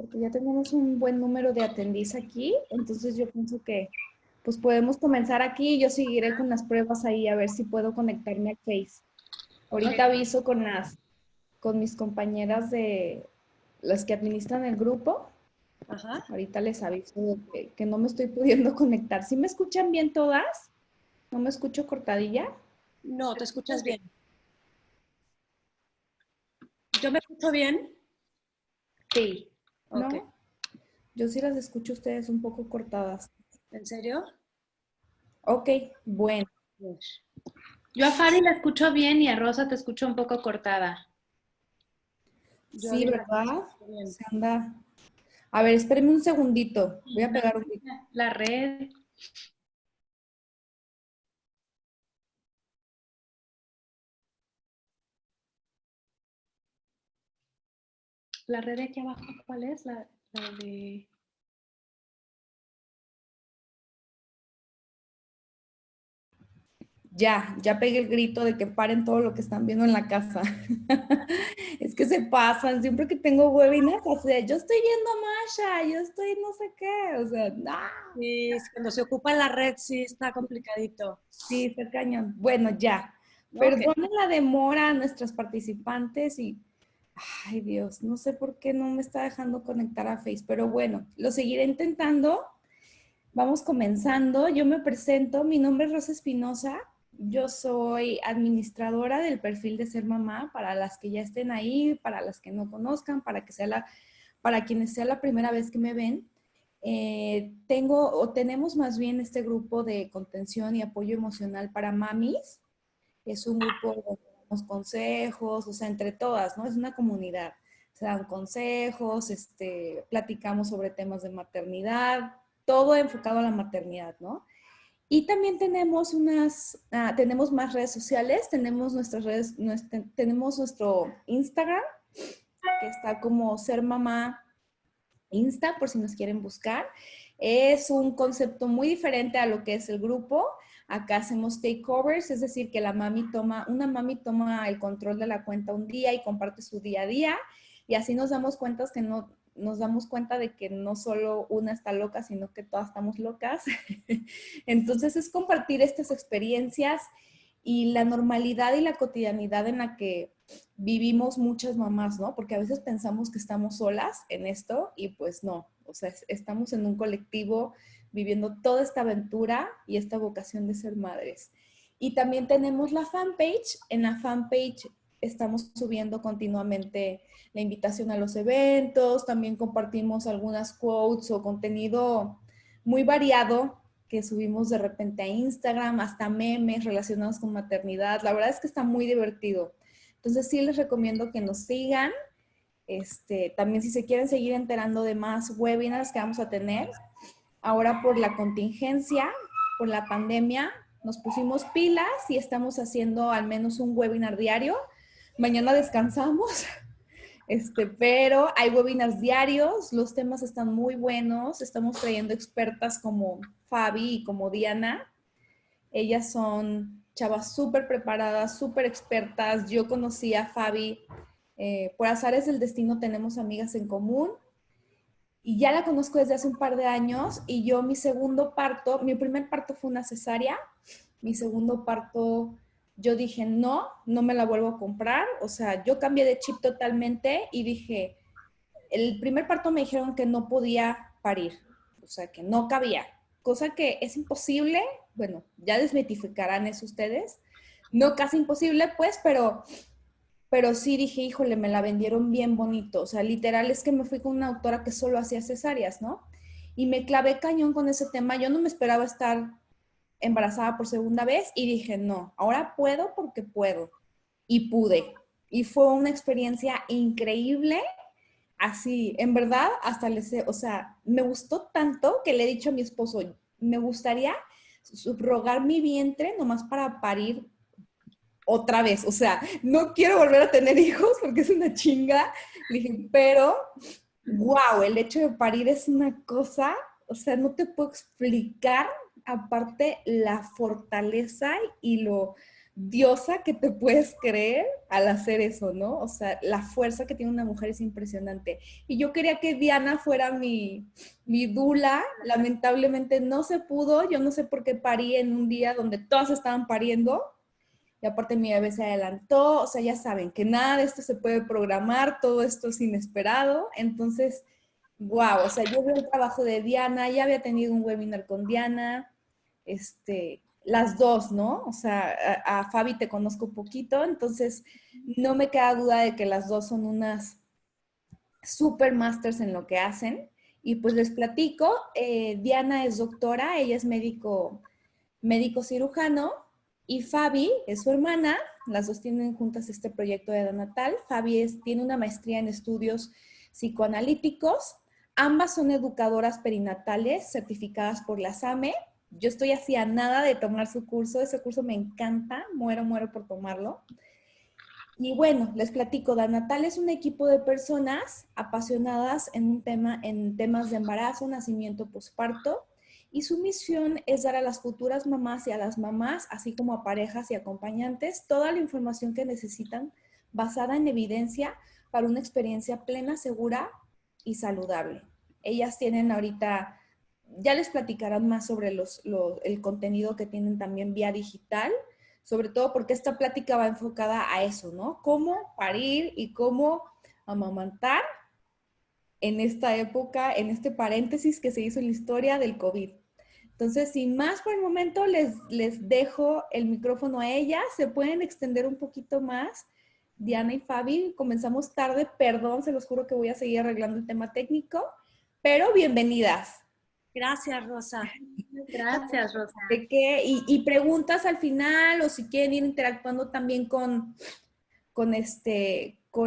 porque ya tenemos un buen número de atendís aquí, entonces yo pienso que pues podemos comenzar aquí y yo seguiré con las pruebas ahí a ver si puedo conectarme a Face. Ahorita aviso con mis compañeras de las que administran el grupo. Ajá. Ahorita les aviso que no me estoy pudiendo conectar. ¿Sí me escuchan bien todas? ¿No me escucho cortadilla? No, te escuchas bien. ¿Yo me escucho bien? Sí. Ok. ¿No? Yo sí las escucho a ustedes un poco cortadas. ¿En serio? Ok, bueno. Yo a Fanny la escucho bien y a Rosa te escucho un poco cortada. Yo a Sí, mí ¿verdad? bien. Se anda. A ver, espérenme un segundito. Voy a pegar un grito. La red. La red de aquí abajo, ¿cuál es? La de... Ya pegué el grito de que paren todo lo que están viendo en la casa. Es que se pasan, siempre que tengo webinars, o sea, yo estoy yendo a Masha, yo estoy no sé qué, o sea, Sí, cuando se ocupa la red sí está complicadito. sí, está cañón. Bueno, ya. Ok. Perdonen la demora a nuestras participantes y, ay Dios, no sé por qué no me está dejando conectar a Face, pero bueno, lo seguiré intentando. Vamos comenzando. Yo me presento. Mi nombre es Rosa Espinosa. Yo soy administradora del perfil de Ser Mamá para las que ya estén ahí, para las que no conozcan, para quienes sea la primera vez que me ven. Tenemos más bien este grupo de contención y apoyo emocional para mamis. Es un grupo donde damos consejos, o sea, entre todas, ¿no? Es una comunidad. Se dan consejos, platicamos sobre temas de maternidad, todo enfocado a la maternidad, ¿no? Y también tenemos más redes sociales, tenemos tenemos nuestro Instagram, que está como Ser Mamá Insta, por si nos quieren buscar. Es un concepto muy diferente a lo que es el grupo. Acá hacemos takeovers, es decir, que una mami toma el control de la cuenta un día y comparte su día a día. Y así nos damos cuenta de que no solo una está loca, sino que todas estamos locas. Entonces es compartir estas experiencias y la normalidad y la cotidianidad en la que vivimos muchas mamás, ¿no? Porque a veces pensamos que estamos solas en esto y pues no, o sea, estamos en un colectivo viviendo toda esta aventura y esta vocación de ser madres. Y también tenemos la fanpage. En la fanpage estamos subiendo continuamente la invitación a los eventos, también compartimos algunas quotes o contenido muy variado que subimos de repente a Instagram, hasta memes relacionados con maternidad. La verdad es que está muy divertido. Entonces sí les recomiendo que nos sigan. También si se quieren seguir enterando de más webinars que vamos a tener, ahora por la contingencia, por la pandemia, nos pusimos pilas y estamos haciendo al menos un webinar diario. Mañana descansamos, pero hay webinars diarios, los temas están muy buenos, estamos trayendo expertas como Fabi y como Diana. Ellas son chavas súper preparadas, súper expertas. Yo conocí a Fabi, por azares del destino tenemos amigas en común y ya la conozco desde hace un par de años y yo mi primer parto fue una cesárea, mi segundo parto yo dije no me la vuelvo a comprar, o sea, yo cambié de chip totalmente y dije, el primer parto me dijeron que no podía parir, o sea, que no cabía, cosa que es imposible, bueno, ya desmitificarán eso ustedes, no casi imposible pues, pero sí dije, híjole, me la vendieron bien bonito, o sea, literal es que me fui con una doctora que solo hacía cesáreas, ¿no? Y me clavé cañón con ese tema, yo no me esperaba estar embarazada por segunda vez y dije, no, ahora puedo porque puedo. Y pude. Y fue una experiencia increíble. Así, en verdad, hasta o sea, me gustó tanto que le he dicho a mi esposo, me gustaría subrogar mi vientre nomás para parir otra vez. O sea, no quiero volver a tener hijos porque es una chinga. Le dije, pero, wow, el hecho de parir es una cosa, o sea, no te puedo explicar aparte la fortaleza y lo diosa que te puedes creer al hacer eso, ¿no? O sea, la fuerza que tiene una mujer es impresionante. Y yo quería que Diana fuera mi dula, lamentablemente no se pudo, yo no sé por qué parí en un día donde todas estaban pariendo, y aparte mi bebé se adelantó, o sea, ya saben que nada de esto se puede programar, todo esto es inesperado, entonces, wow, o sea, yo veo el trabajo de Diana, ya había tenido un webinar con Diana, las dos, ¿no? O sea, a Fabi te conozco un poquito, entonces no me queda duda de que las dos son unas super masters en lo que hacen. Y pues les platico, Diana es doctora, ella es médico cirujano, y Fabi es su hermana, las dos tienen juntas este proyecto de edad natal. Fabi tiene una maestría en estudios psicoanalíticos, ambas son educadoras perinatales certificadas por la SAME. Yo estoy así a nada de tomar su curso, ese curso me encanta, muero por tomarlo. Y bueno, les platico, Danatal es un equipo de personas apasionadas en temas de embarazo, nacimiento, posparto, y su misión es dar a las futuras mamás y a las mamás, así como a parejas y acompañantes, toda la información que necesitan basada en evidencia para una experiencia plena, segura y saludable. Ellas tienen ahorita, ya les platicarán más sobre el contenido que tienen también vía digital, sobre todo porque esta plática va enfocada a eso, ¿no? Cómo parir y cómo amamantar en esta época, en este paréntesis que se hizo en la historia del COVID. Entonces, sin más por el momento, les dejo el micrófono a ellas. Se pueden extender un poquito más. Diana y Fabi, comenzamos tarde, perdón, se los juro que voy a seguir arreglando el tema técnico, pero bienvenidas. Gracias, Rosa. Gracias, Rosa. ¿De qué? Y preguntas al final, o si quieren ir interactuando también con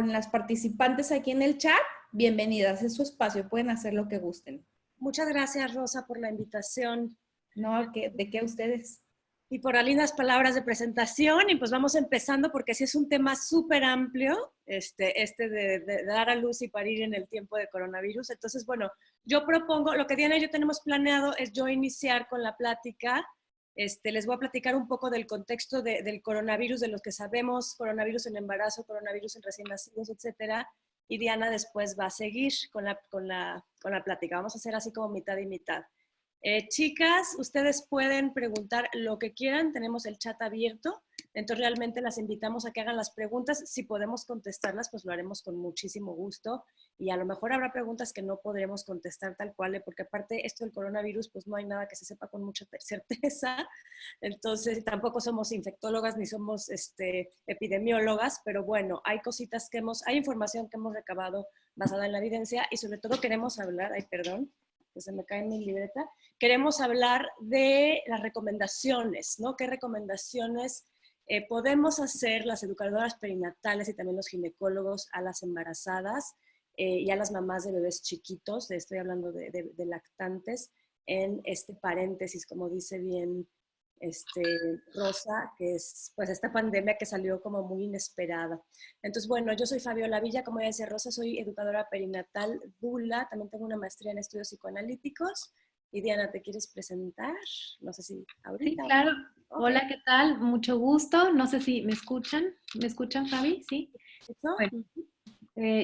las participantes aquí en el chat, bienvenidas, es su espacio, pueden hacer lo que gusten. Muchas gracias, Rosa, por la invitación. No, ¿de qué ustedes? Y por las lindas palabras de presentación. Y pues vamos empezando porque sí es un tema súper amplio, de dar a luz y parir en el tiempo de coronavirus. Entonces, bueno, yo propongo, lo que Diana y yo tenemos planeado es yo iniciar con la plática. Les voy a platicar un poco del contexto del coronavirus, de los que sabemos, coronavirus en embarazo, coronavirus en recién nacidos, etcétera. Y Diana después va a seguir con la plática. Vamos a hacer así como mitad y mitad. Chicas, ustedes pueden preguntar lo que quieran, tenemos el chat abierto, entonces realmente las invitamos a que hagan las preguntas, si podemos contestarlas, pues lo haremos con muchísimo gusto, y a lo mejor habrá preguntas que no podremos contestar tal cual, porque aparte esto del coronavirus, pues no hay nada que se sepa con mucha certeza, entonces tampoco somos infectólogas ni somos epidemiólogas, pero bueno, hay cositas hay información que hemos recabado basada en la evidencia, y sobre todo queremos hablar, que se me cae en mi libreta, queremos hablar de las recomendaciones, ¿no? ¿Qué recomendaciones podemos hacer las educadoras perinatales y también los ginecólogos a las embarazadas y a las mamás de bebés chiquitos? Estoy hablando de lactantes, en este paréntesis, como dice bien Rosa, que es pues esta pandemia que salió como muy inesperada. Entonces, bueno, yo soy Fabiola Villa, como ya decía Rosa, soy educadora perinatal, dula, también tengo una maestría en estudios psicoanalíticos. Y Diana, ¿te quieres presentar? No sé si ahorita. Sí, claro. Okay. Hola, ¿qué tal? Mucho gusto. No sé si me escuchan. ¿Me escuchan, Fabi? Sí. ¿Eso? Bueno,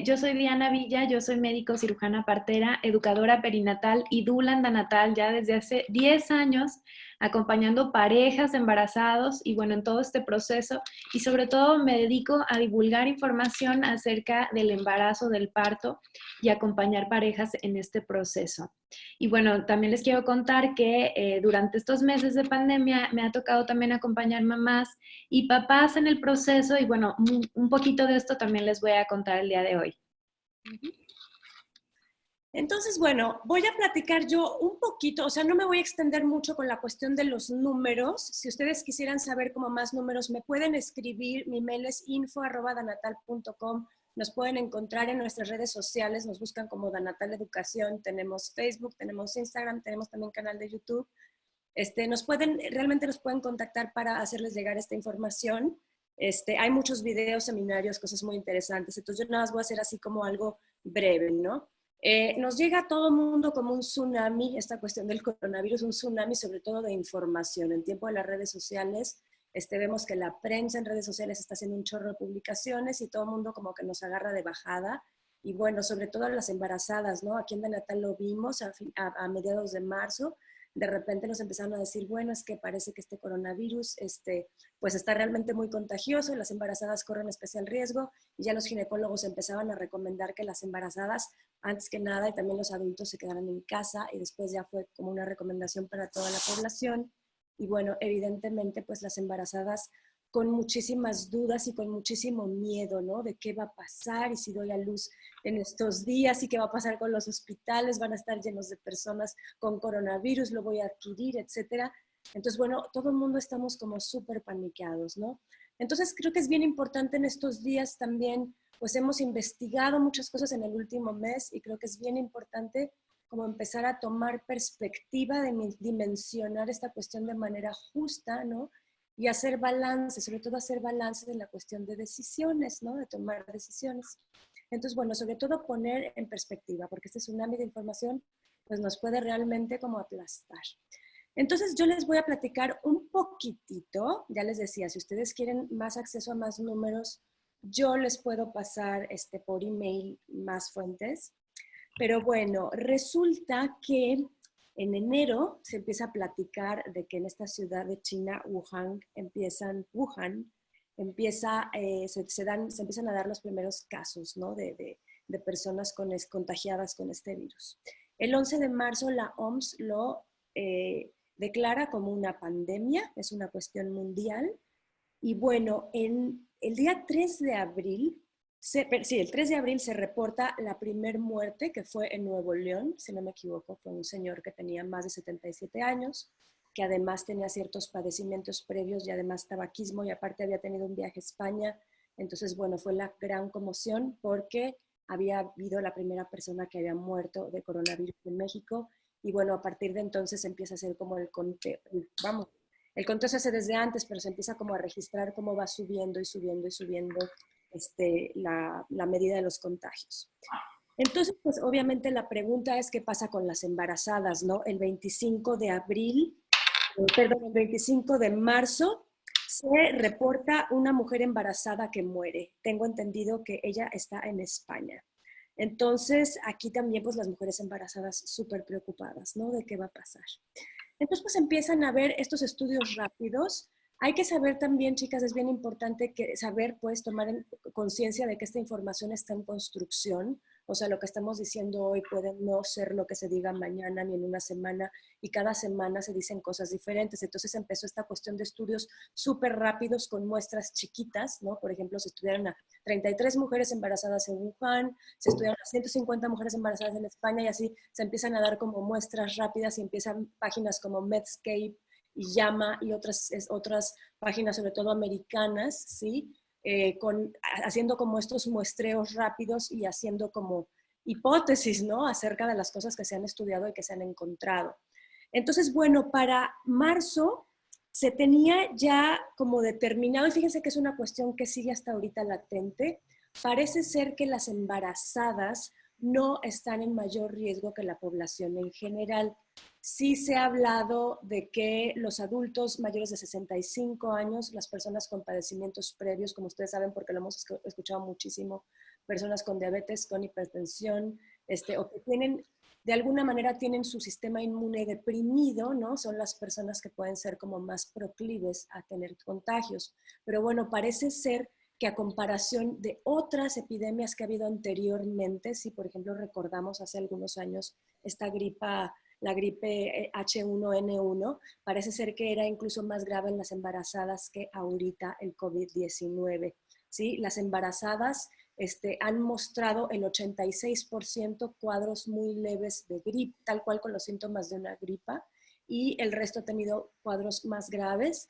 yo soy Diana Villa, yo soy médico cirujana partera, educadora perinatal y dula natal ya desde hace 10 años, acompañando parejas embarazados y bueno, en todo este proceso, y sobre todo me dedico a divulgar información acerca del embarazo, del parto y acompañar parejas en este proceso. Y bueno, también les quiero contar que durante estos meses de pandemia me ha tocado también acompañar mamás y papás en el proceso, y bueno, un poquito de esto también les voy a contar el día de hoy. Entonces, bueno, voy a platicar yo un poquito, o sea, no me voy a extender mucho con la cuestión de los números. Si ustedes quisieran saber como más números, me pueden escribir, mi mail es info@danatal.com, nos pueden encontrar en nuestras redes sociales, nos buscan como Danatal Educación, tenemos Facebook, tenemos Instagram, tenemos también canal de YouTube. Realmente nos pueden contactar para hacerles llegar esta información. Hay muchos videos, seminarios, cosas muy interesantes, entonces yo nada más voy a hacer así como algo breve, ¿no? Nos llega a todo mundo como un tsunami, esta cuestión del coronavirus, un tsunami sobre todo de información. En tiempo de las redes sociales Vemos que la prensa en redes sociales está haciendo un chorro de publicaciones y todo el mundo como que nos agarra de bajada. Y bueno, sobre todo las embarazadas, ¿no? Aquí en Natal lo vimos a mediados de marzo. De repente nos empezaron a decir, bueno, es que parece que este coronavirus pues está realmente muy contagioso, las embarazadas corren especial riesgo, y ya los ginecólogos empezaban a recomendar que las embarazadas, antes que nada, y también los adultos, se quedaran en casa, y después ya fue como una recomendación para toda la población. Y bueno, evidentemente, pues las embarazadas con muchísimas dudas y con muchísimo miedo, ¿no? De qué va a pasar y si doy a luz en estos días y qué va a pasar con los hospitales, van a estar llenos de personas con coronavirus, lo voy a adquirir, etcétera. Entonces, bueno, todo el mundo estamos como súper paniqueados, ¿no? Entonces, creo que es bien importante en estos días también, pues hemos investigado muchas cosas en el último mes y creo que es bien importante como empezar a tomar perspectiva, de dimensionar esta cuestión de manera justa, ¿no? Y hacer balance, sobre todo hacer balance de la cuestión de decisiones, ¿no? De tomar decisiones. Entonces, bueno, sobre todo poner en perspectiva, porque este tsunami de información pues nos puede realmente como aplastar. Entonces, yo les voy a platicar un poquitito, ya les decía, si ustedes quieren más acceso a más números, yo les puedo pasar por email más fuentes. Pero bueno, resulta que en enero se empieza a platicar de que en esta ciudad de China, Wuhan, se empiezan a dar los primeros casos, ¿no? de personas contagiadas con este virus. El 11 de marzo la OMS lo declara como una pandemia, es una cuestión mundial. Y bueno, en el día 3 de abril, el 3 de abril se reporta la primer muerte, que fue en Nuevo León, si no me equivoco, fue un señor que tenía más de 77 años, que además tenía ciertos padecimientos previos y además tabaquismo, y aparte había tenido un viaje a España. Entonces, bueno, fue la gran conmoción porque había habido la primera persona que había muerto de coronavirus en México. Y bueno, a partir de entonces empieza a ser como el conteo, el conteo se hace desde antes, pero se empieza como a registrar cómo va subiendo y subiendo y subiendo la medida de los contagios. Entonces, pues obviamente la pregunta es qué pasa con las embarazadas, ¿no? El 25 de marzo se reporta una mujer embarazada que muere. Tengo entendido que ella está en España. Entonces, aquí también pues las mujeres embarazadas súper preocupadas, ¿no? De qué va a pasar. Entonces, pues empiezan a ver estos estudios rápidos. Hay que saber también, chicas, es bien importante saber, pues, tomar conciencia de que esta información está en construcción. O sea, lo que estamos diciendo hoy puede no ser lo que se diga mañana ni en una semana, y cada semana se dicen cosas diferentes. Entonces empezó esta cuestión de estudios súper rápidos con muestras chiquitas, ¿no? Por ejemplo, se estudiaron a 33 mujeres embarazadas en Wuhan, se estudiaron a 150 mujeres embarazadas en España, y así se empiezan a dar como muestras rápidas y empiezan páginas como Medscape y Llama y otras páginas, sobre todo americanas, ¿sí? Haciendo como estos muestreos rápidos y haciendo como hipótesis, ¿no? Acerca de las cosas que se han estudiado y que se han encontrado. Entonces, bueno, para marzo se tenía ya como determinado, y fíjense que es una cuestión que sigue hasta ahorita latente, parece ser que las embarazadas no están en mayor riesgo que la población en general. Sí se ha hablado de que los adultos mayores de 65 años, las personas con padecimientos previos, como ustedes saben porque lo hemos escuchado muchísimo, personas con diabetes, con hipertensión, o que tienen, de alguna manera tienen su sistema inmune deprimido, ¿no? Son las personas que pueden ser como más proclives a tener contagios. Pero bueno, parece ser que a comparación de otras epidemias que ha habido anteriormente, si por ejemplo recordamos hace algunos años la gripe H1N1, parece ser que era incluso más grave en las embarazadas que ahorita el COVID-19. ¿Sí? Las embarazadas han mostrado el 86% cuadros muy leves de gripe, tal cual con los síntomas de una gripa, y el resto ha tenido cuadros más graves.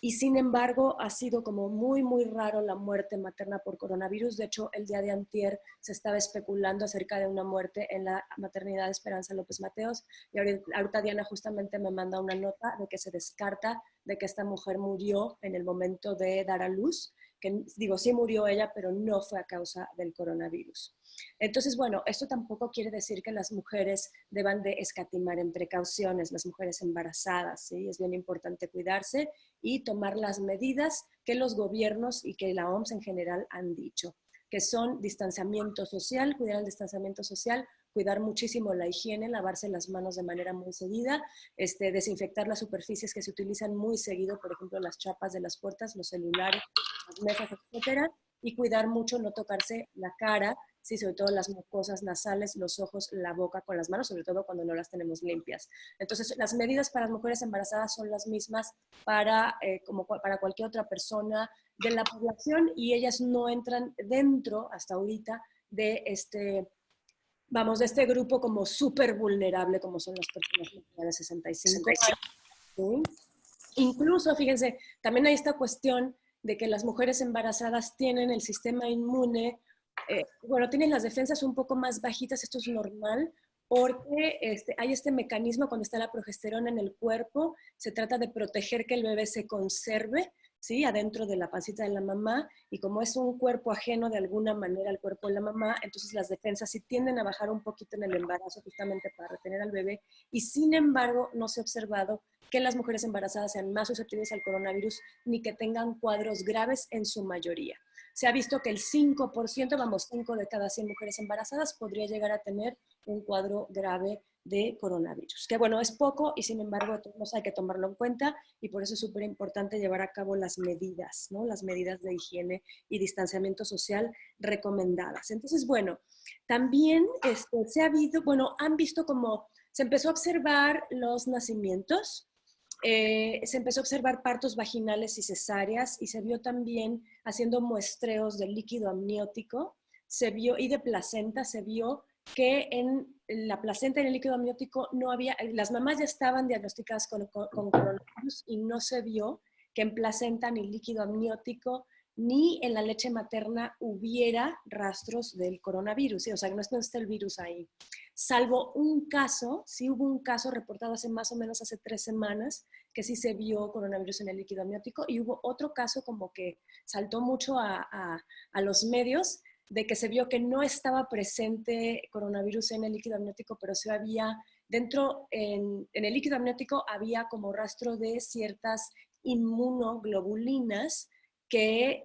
Y sin embargo, ha sido como muy, muy raro la muerte materna por coronavirus. De hecho, el día de antier se estaba especulando acerca de una muerte en la maternidad de Esperanza López Mateos. Y ahorita Diana justamente me manda una nota de que se descarta de que esta mujer murió en el momento de dar a luz. que digo, sí murió ella, pero no fue a causa del coronavirus. Entonces, bueno, esto tampoco quiere decir que las mujeres deban de escatimar en precauciones, las mujeres embarazadas, ¿sí? Es bien importante cuidarse y tomar las medidas que los gobiernos y que la OMS en general han dicho, que son distanciamiento social, cuidar el distanciamiento social, cuidar muchísimo la higiene, lavarse las manos de manera muy seguida, desinfectar las superficies que se utilizan muy seguido, por ejemplo, las chapas de las puertas, los celulares, las mesas, etcétera, y cuidar mucho no tocarse la cara, sí, sobre todo las mucosas nasales, los ojos, la boca con las manos, sobre todo cuando no las tenemos limpias. Entonces, las medidas para las mujeres embarazadas son las mismas como para cualquier otra persona de la población y ellas no entran dentro, hasta ahorita, de de este grupo como súper vulnerable como son las personas de 65 años. ¿Sí? Incluso, fíjense, también hay esta cuestión de que las mujeres embarazadas tienen el sistema inmune, tienen las defensas un poco más bajitas, esto es normal, porque hay este mecanismo cuando está la progesterona en el cuerpo, se trata de proteger que el bebé se conserve, ¿sí? Adentro de la pancita de la mamá, y como es un cuerpo ajeno de alguna manera al cuerpo de la mamá, entonces las defensas sí tienden a bajar un poquito en el embarazo justamente para retener al bebé, y sin embargo no se ha observado que las mujeres embarazadas sean más susceptibles al coronavirus ni que tengan cuadros graves en su mayoría. Se ha visto que el 5%, 5 de cada 100 mujeres embarazadas podría llegar a tener un cuadro grave de coronavirus. Que bueno, es poco y sin embargo todos hay que tomarlo en cuenta y por eso es súper importante llevar a cabo las medidas, ¿no? Las medidas de higiene y distanciamiento social recomendadas. Entonces, bueno, también han visto como se empezó a observar los nacimientos, se empezó a observar partos vaginales y cesáreas y se vio también haciendo muestreos de líquido amniótico, se vio, y de placenta, se vio que en la placenta y en el líquido amniótico no había, las mamás ya estaban diagnosticadas con coronavirus y no se vio que en placenta ni líquido amniótico ni en la leche materna hubiera rastros del coronavirus, ¿sí? O sea, no está el virus ahí. Salvo un caso, sí hubo un caso reportado hace más o menos hace 3 semanas, que sí se vio coronavirus en el líquido amniótico, y hubo otro caso como que saltó mucho a los medios, de que se vio que no estaba presente coronavirus en el líquido amniótico, pero sí había, dentro, en el líquido amniótico había como rastro de ciertas inmunoglobulinas que,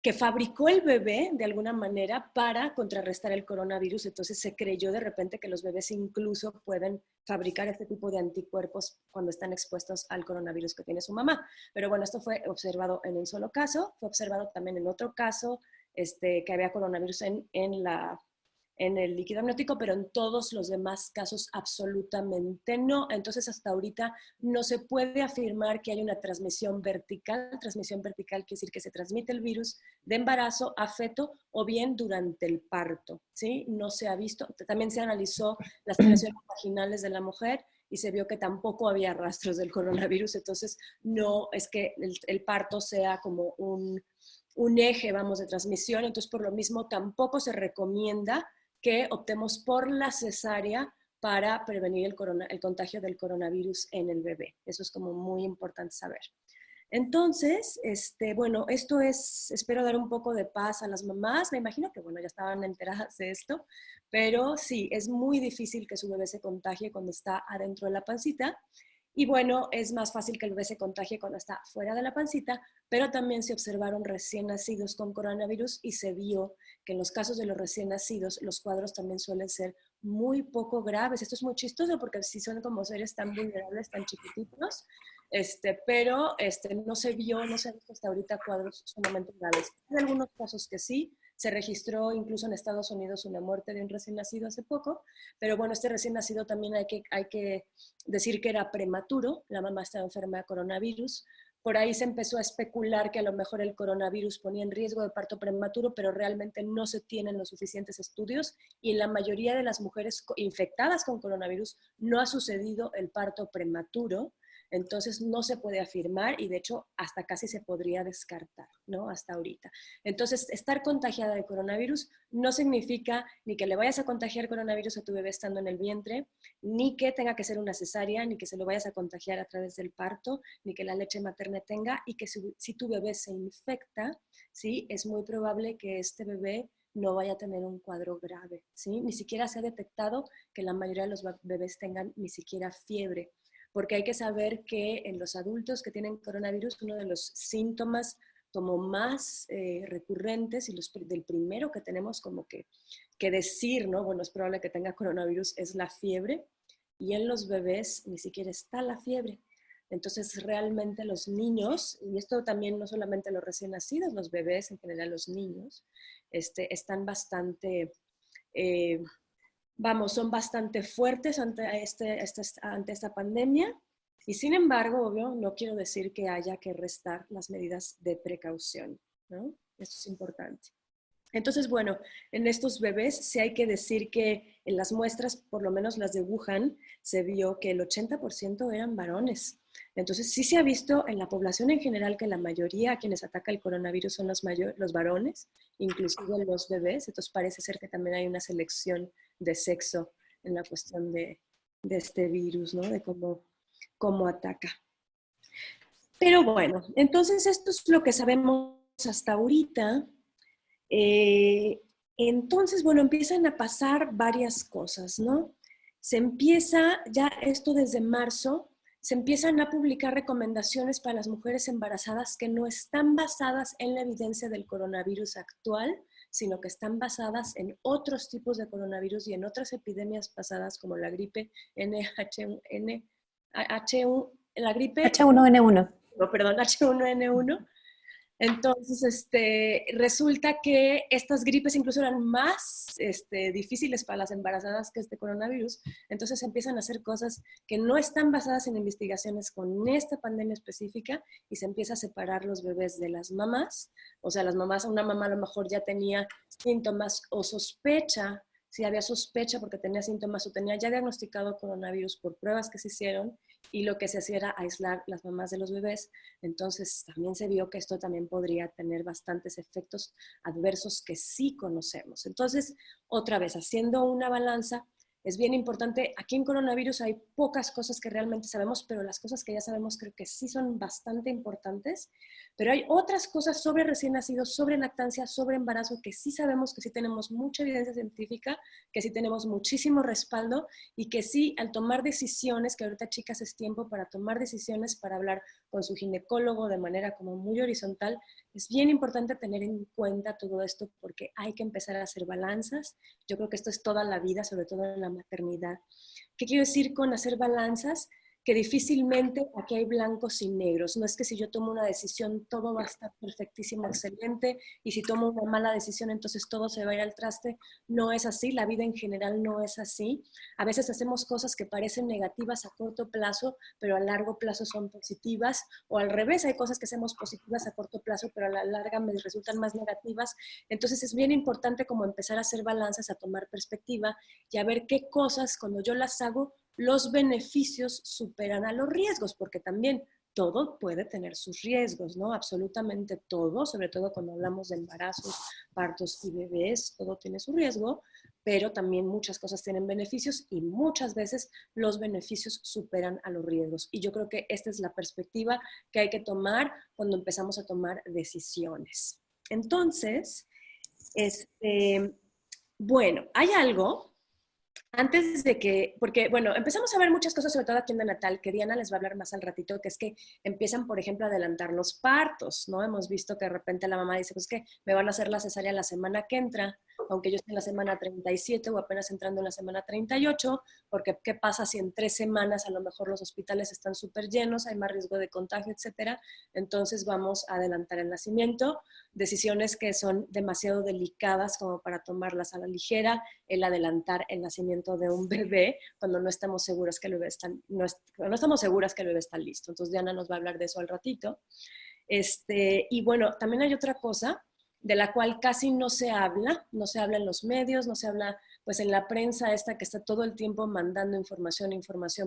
que fabricó el bebé de alguna manera para contrarrestar el coronavirus. Entonces se creyó de repente que los bebés incluso pueden fabricar este tipo de anticuerpos cuando están expuestos al coronavirus que tiene su mamá. Pero bueno, esto fue observado en un solo caso, fue observado también en otro caso, que había coronavirus en el líquido amniótico, pero en todos los demás casos absolutamente no. Entonces, hasta ahorita no se puede afirmar que hay una transmisión vertical. Transmisión vertical quiere decir que se transmite el virus de embarazo a feto o bien durante el parto, ¿sí? No se ha visto. También se analizó las secreciones vaginales de la mujer y se vio que tampoco había rastros del coronavirus. Entonces, no es que el parto sea como un eje, vamos, de transmisión. Entonces, por lo mismo, tampoco se recomienda que optemos por la cesárea para prevenir el contagio del coronavirus en el bebé. Eso es como muy importante saber. Entonces, bueno, esto es, espero dar un poco de paz a las mamás. Me imagino que, bueno, ya estaban enteradas de esto, pero sí, es muy difícil que su bebé se contagie cuando está adentro de la pancita. Y bueno, es más fácil que el bebé se contagie cuando está fuera de la pancita, pero también se observaron recién nacidos con coronavirus y se vio que en los casos de los recién nacidos los cuadros también suelen ser muy poco graves. Esto es muy chistoso porque sí son como seres tan vulnerables, tan chiquititos, pero no se vio, no se ha visto hasta ahorita cuadros sumamente graves. Hay algunos casos que sí, se registró incluso en Estados Unidos una muerte de un recién nacido hace poco, pero bueno, este recién nacido también hay que decir que era prematuro, la mamá estaba enferma de coronavirus. Por ahí se empezó a especular que a lo mejor el coronavirus ponía en riesgo de parto prematuro, pero realmente no se tienen los suficientes estudios y en la mayoría de las mujeres infectadas con coronavirus no ha sucedido el parto prematuro. Entonces no se puede afirmar y de hecho hasta casi se podría descartar, ¿no? Hasta ahorita. Entonces, estar contagiada de coronavirus no significa ni que le vayas a contagiar coronavirus a tu bebé estando en el vientre, ni que tenga que ser una cesárea, ni que se lo vayas a contagiar a través del parto, ni que la leche materna tenga, y que si tu bebé se infecta, ¿sí? Es muy probable que este bebé no vaya a tener un cuadro grave, ¿sí? Ni siquiera se ha detectado que la mayoría de los bebés tengan ni siquiera fiebre, porque hay que saber que en los adultos que tienen coronavirus, uno de los síntomas como más recurrentes y del primero que tenemos como que decir, ¿no? Bueno, es probable que tenga coronavirus, es la fiebre, y en los bebés ni siquiera está la fiebre. Entonces, realmente los niños, y esto también no solamente los recién nacidos, los bebés, en general los niños, están bastante, son bastante fuertes ante esta pandemia. Y sin embargo, obvio, no quiero decir que haya que restar las medidas de precaución, ¿no? Esto es importante. Entonces, bueno, en estos bebés sí hay que decir que en las muestras, por lo menos las de Wuhan, se vio que el 80% eran varones. Entonces, sí se ha visto en la población en general que la mayoría a quienes ataca el coronavirus son los varones, inclusive los bebés. Entonces, parece ser que también hay una selección de sexo en la cuestión de este virus, ¿no? De cómo ataca. Pero bueno, entonces esto es lo que sabemos hasta ahorita. Entonces, bueno, empiezan a pasar varias cosas, ¿no? Se empieza, ya esto desde marzo, se empiezan a publicar recomendaciones para las mujeres embarazadas que no están basadas en la evidencia del coronavirus actual, sino que están basadas en otros tipos de coronavirus y en otras epidemias pasadas como la gripe H1N1. No, perdón, H1N1. Entonces, resulta que estas gripes incluso eran más difíciles para las embarazadas que este coronavirus. Entonces empiezan a hacer cosas que no están basadas en investigaciones con esta pandemia específica y se empieza a separar los bebés de las mamás. O sea, las mamás, una mamá a lo mejor ya tenía síntomas o sospecha, si había sospecha porque tenía síntomas o tenía ya diagnosticado coronavirus por pruebas que se hicieron, y lo que se hacía era aislar las mamás de los bebés. Entonces también se vio que esto también podría tener bastantes efectos adversos que sí conocemos. Entonces, otra vez, haciendo una balanza, es bien importante, aquí en coronavirus hay pocas cosas que realmente sabemos, pero las cosas que ya sabemos creo que sí son bastante importantes, pero hay otras cosas sobre recién nacidos, sobre lactancia, sobre embarazo, que sí sabemos que sí tenemos mucha evidencia científica, que sí tenemos muchísimo respaldo y que sí, al tomar decisiones, que ahorita chicas es tiempo para tomar decisiones, para hablar con su ginecólogo de manera como muy horizontal, es bien importante tener en cuenta todo esto porque hay que empezar a hacer balanzas. Yo creo que esto es toda la vida, sobre todo en la maternidad. ¿Qué quiero decir con hacer balanzas? Que difícilmente aquí hay blancos y negros. No es que si yo tomo una decisión todo va a estar perfectísimo, excelente, y si tomo una mala decisión entonces todo se va a ir al traste. No es así, la vida en general no es así. A veces hacemos cosas que parecen negativas a corto plazo, pero a largo plazo son positivas, o al revés, hay cosas que hacemos positivas a corto plazo, pero a la larga me resultan más negativas. Entonces es bien importante como empezar a hacer balanzas, a tomar perspectiva y a ver qué cosas cuando yo las hago los beneficios superan a los riesgos, porque también todo puede tener sus riesgos, ¿no? Absolutamente todo, sobre todo cuando hablamos de embarazos, partos y bebés, todo tiene su riesgo, pero también muchas cosas tienen beneficios y muchas veces los beneficios superan a los riesgos. Y yo creo que esta es la perspectiva que hay que tomar cuando empezamos a tomar decisiones. Entonces, bueno, hay algo antes de que, porque bueno, empezamos a ver muchas cosas, sobre todo aquí en Natal, que Diana les va a hablar más al ratito, que es que empiezan, por ejemplo, a adelantar los partos, ¿no? Hemos visto que de repente la mamá dice, pues que me van a hacer la cesárea la semana que entra, aunque yo esté en la semana 37 o apenas entrando en la semana 38, porque ¿qué pasa si en 3 semanas a lo mejor los hospitales están súper llenos, hay más riesgo de contagio, etcétera? Entonces vamos a adelantar el nacimiento, decisiones que son demasiado delicadas como para tomarlas a la ligera, el adelantar el nacimiento de un bebé cuando no estamos seguras que el bebé no estamos seguras que el bebé está listo. Entonces Diana nos va a hablar de eso al ratito. Y bueno, también hay otra cosa de la cual casi no se habla en los medios, no se habla pues en la prensa esta que está todo el tiempo mandando información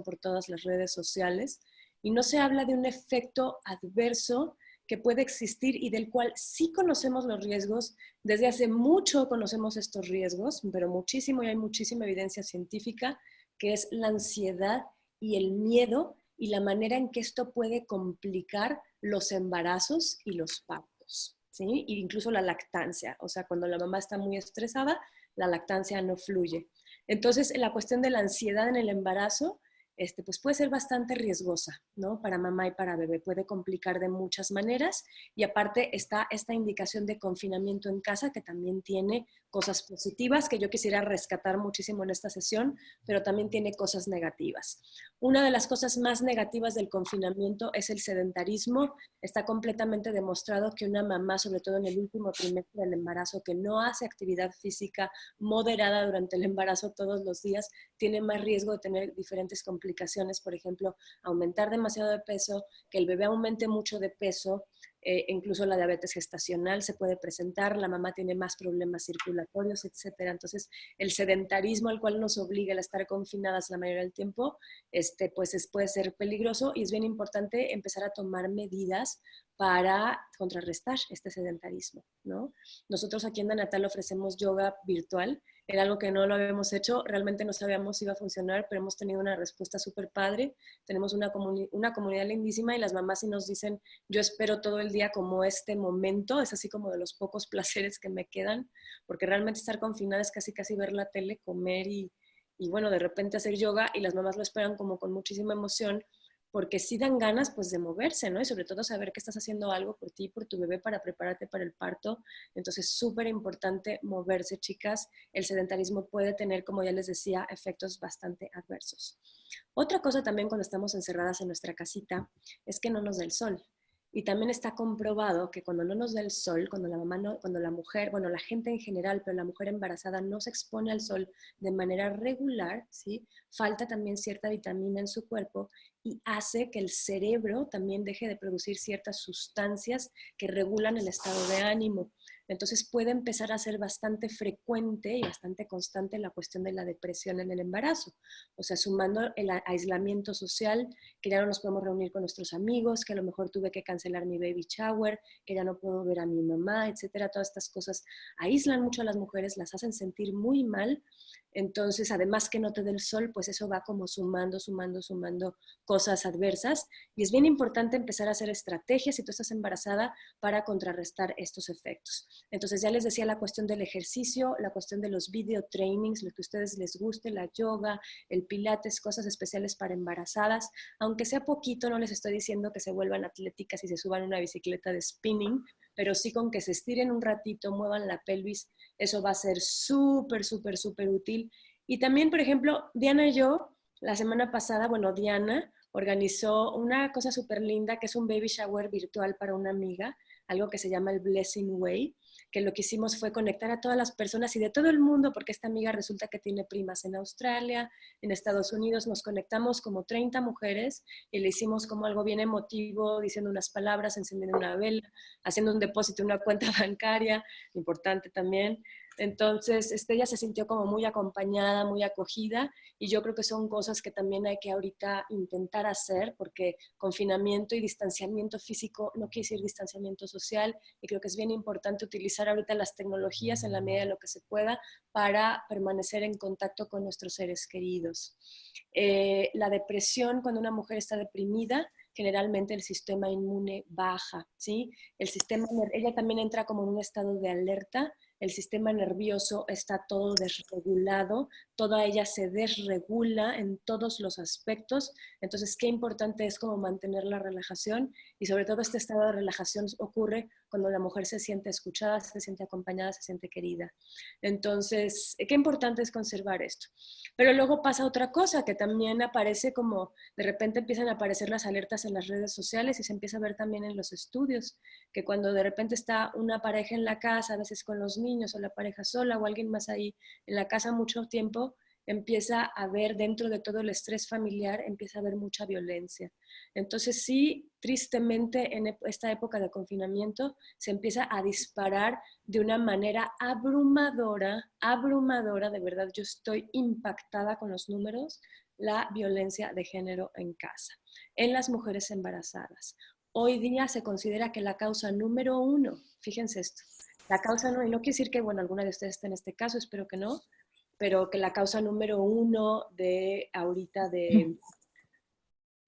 por todas las redes sociales, y no se habla de un efecto adverso que puede existir y del cual sí conocemos los riesgos. Desde hace mucho conocemos estos riesgos, pero muchísimo, y hay muchísima evidencia científica, que es la ansiedad y el miedo y la manera en que esto puede complicar los embarazos y los partos, ¿sí? E incluso la lactancia, o sea, cuando la mamá está muy estresada, la lactancia no fluye. Entonces, la cuestión de la ansiedad en el embarazo, pues puede ser bastante riesgosa, ¿no? Para mamá y para bebé, puede complicar de muchas maneras, y aparte está esta indicación de confinamiento en casa que también tiene cosas positivas que yo quisiera rescatar muchísimo en esta sesión, pero también tiene cosas negativas. Una de las cosas más negativas del confinamiento es el sedentarismo. Está completamente demostrado que una mamá, sobre todo en el último trimestre del embarazo, que no hace actividad física moderada durante el embarazo todos los días, tiene más riesgo de tener diferentes complicaciones, por ejemplo, aumentar demasiado de peso, que el bebé aumente mucho de peso, incluso la diabetes gestacional se puede presentar, la mamá tiene más problemas circulatorios, etcétera. Entonces, el sedentarismo al cual nos obliga a estar confinadas la mayoría del tiempo, pues puede ser peligroso, y es bien importante empezar a tomar medidas para contrarrestar este sedentarismo, ¿no? Nosotros aquí en Danatal ofrecemos yoga virtual. Era algo que no lo habíamos hecho, realmente no sabíamos si iba a funcionar, pero hemos tenido una respuesta súper padre. Tenemos una comunidad lindísima, y las mamás sí nos dicen, yo espero todo el día como este momento, es así como de los pocos placeres que me quedan, porque realmente estar confinada es casi casi ver la tele, comer y bueno, de repente hacer yoga, y las mamás lo esperan como con muchísima emoción, porque sí dan ganas pues de moverse, ¿no? Y sobre todo saber que estás haciendo algo por ti, por tu bebé, para prepararte para el parto. Entonces, súper importante moverse, chicas. El sedentarismo puede tener, como ya les decía, efectos bastante adversos. Otra cosa también cuando estamos encerradas en nuestra casita es que no nos da el sol. Y también está comprobado que cuando no nos da el sol, cuando la mamá no, cuando la mujer, bueno, la gente en general, pero la mujer embarazada no se expone al sol de manera regular, ¿sí? Falta también cierta vitamina en su cuerpo, y hace que el cerebro también deje de producir ciertas sustancias que regulan el estado de ánimo. Entonces puede empezar a ser bastante frecuente y bastante constante la cuestión de la depresión en el embarazo. O sea, sumando el aislamiento social, que ya no nos podemos reunir con nuestros amigos, que a lo mejor tuve que cancelar mi baby shower, que ya no puedo ver a mi mamá, etcétera. Todas estas cosas aíslan mucho a las mujeres, las hacen sentir muy mal. Entonces, además que no te dé el sol, pues eso va como sumando cosas adversas, y es bien importante empezar a hacer estrategias si tú estás embarazada para contrarrestar estos efectos. Entonces, ya les decía la cuestión del ejercicio, la cuestión de los video trainings, lo que a ustedes les guste, la yoga, el pilates, cosas especiales para embarazadas, aunque sea poquito. No les estoy diciendo que se vuelvan atléticas y se suban a una bicicleta de spinning, pero sí con que se estiren un ratito, muevan la pelvis, eso va a ser súper útil. Y también, por ejemplo, Diana y yo, la semana pasada, bueno, Diana organizó una cosa súper linda, que es un baby shower virtual para una amiga, algo que se llama el Blessing Way, que lo que hicimos fue conectar a todas las personas y de todo el mundo, porque esta amiga resulta que tiene primas en Australia, en Estados Unidos. Nos conectamos como 30 mujeres y le hicimos como algo bien emotivo, diciendo unas palabras, encendiendo una vela, haciendo un depósito en una cuenta bancaria, importante también. Entonces, ella se sintió como muy acompañada, muy acogida, y yo creo que son cosas que también hay que ahorita intentar hacer, porque confinamiento y distanciamiento físico no quiere decir distanciamiento social, y creo que es bien importante utilizar ahorita las tecnologías en la medida de lo que se pueda para permanecer en contacto con nuestros seres queridos. La depresión, cuando una mujer está deprimida, generalmente el sistema inmune baja, ¿sí? Ella también entra como en un estado de alerta, el sistema nervioso está todo desregulado, toda ella se desregula en todos los aspectos. Entonces, qué importante es como mantener la relajación, y sobre todo este estado de relajación ocurre cuando la mujer se siente escuchada, se siente acompañada, se siente querida. Entonces, qué importante es conservar esto. Pero luego pasa otra cosa, que también aparece como, de repente empiezan a aparecer las alertas en las redes sociales, y se empieza a ver también en los estudios, que cuando de repente está una pareja en la casa, a veces con los niños, o la pareja sola, o alguien más ahí en la casa mucho tiempo, empieza a haber, dentro de todo el estrés familiar, empieza a haber mucha violencia. Entonces sí, tristemente en esta época de confinamiento se empieza a disparar de una manera abrumadora, de verdad yo estoy impactada con los números. la violencia de género en casa, en las mujeres embarazadas. Hoy día se considera que la causa número 1, fíjense esto, la causa no, y no quiere decir que, bueno, alguna de ustedes esté en este caso, espero que no, pero que la causa número 1 de ahorita de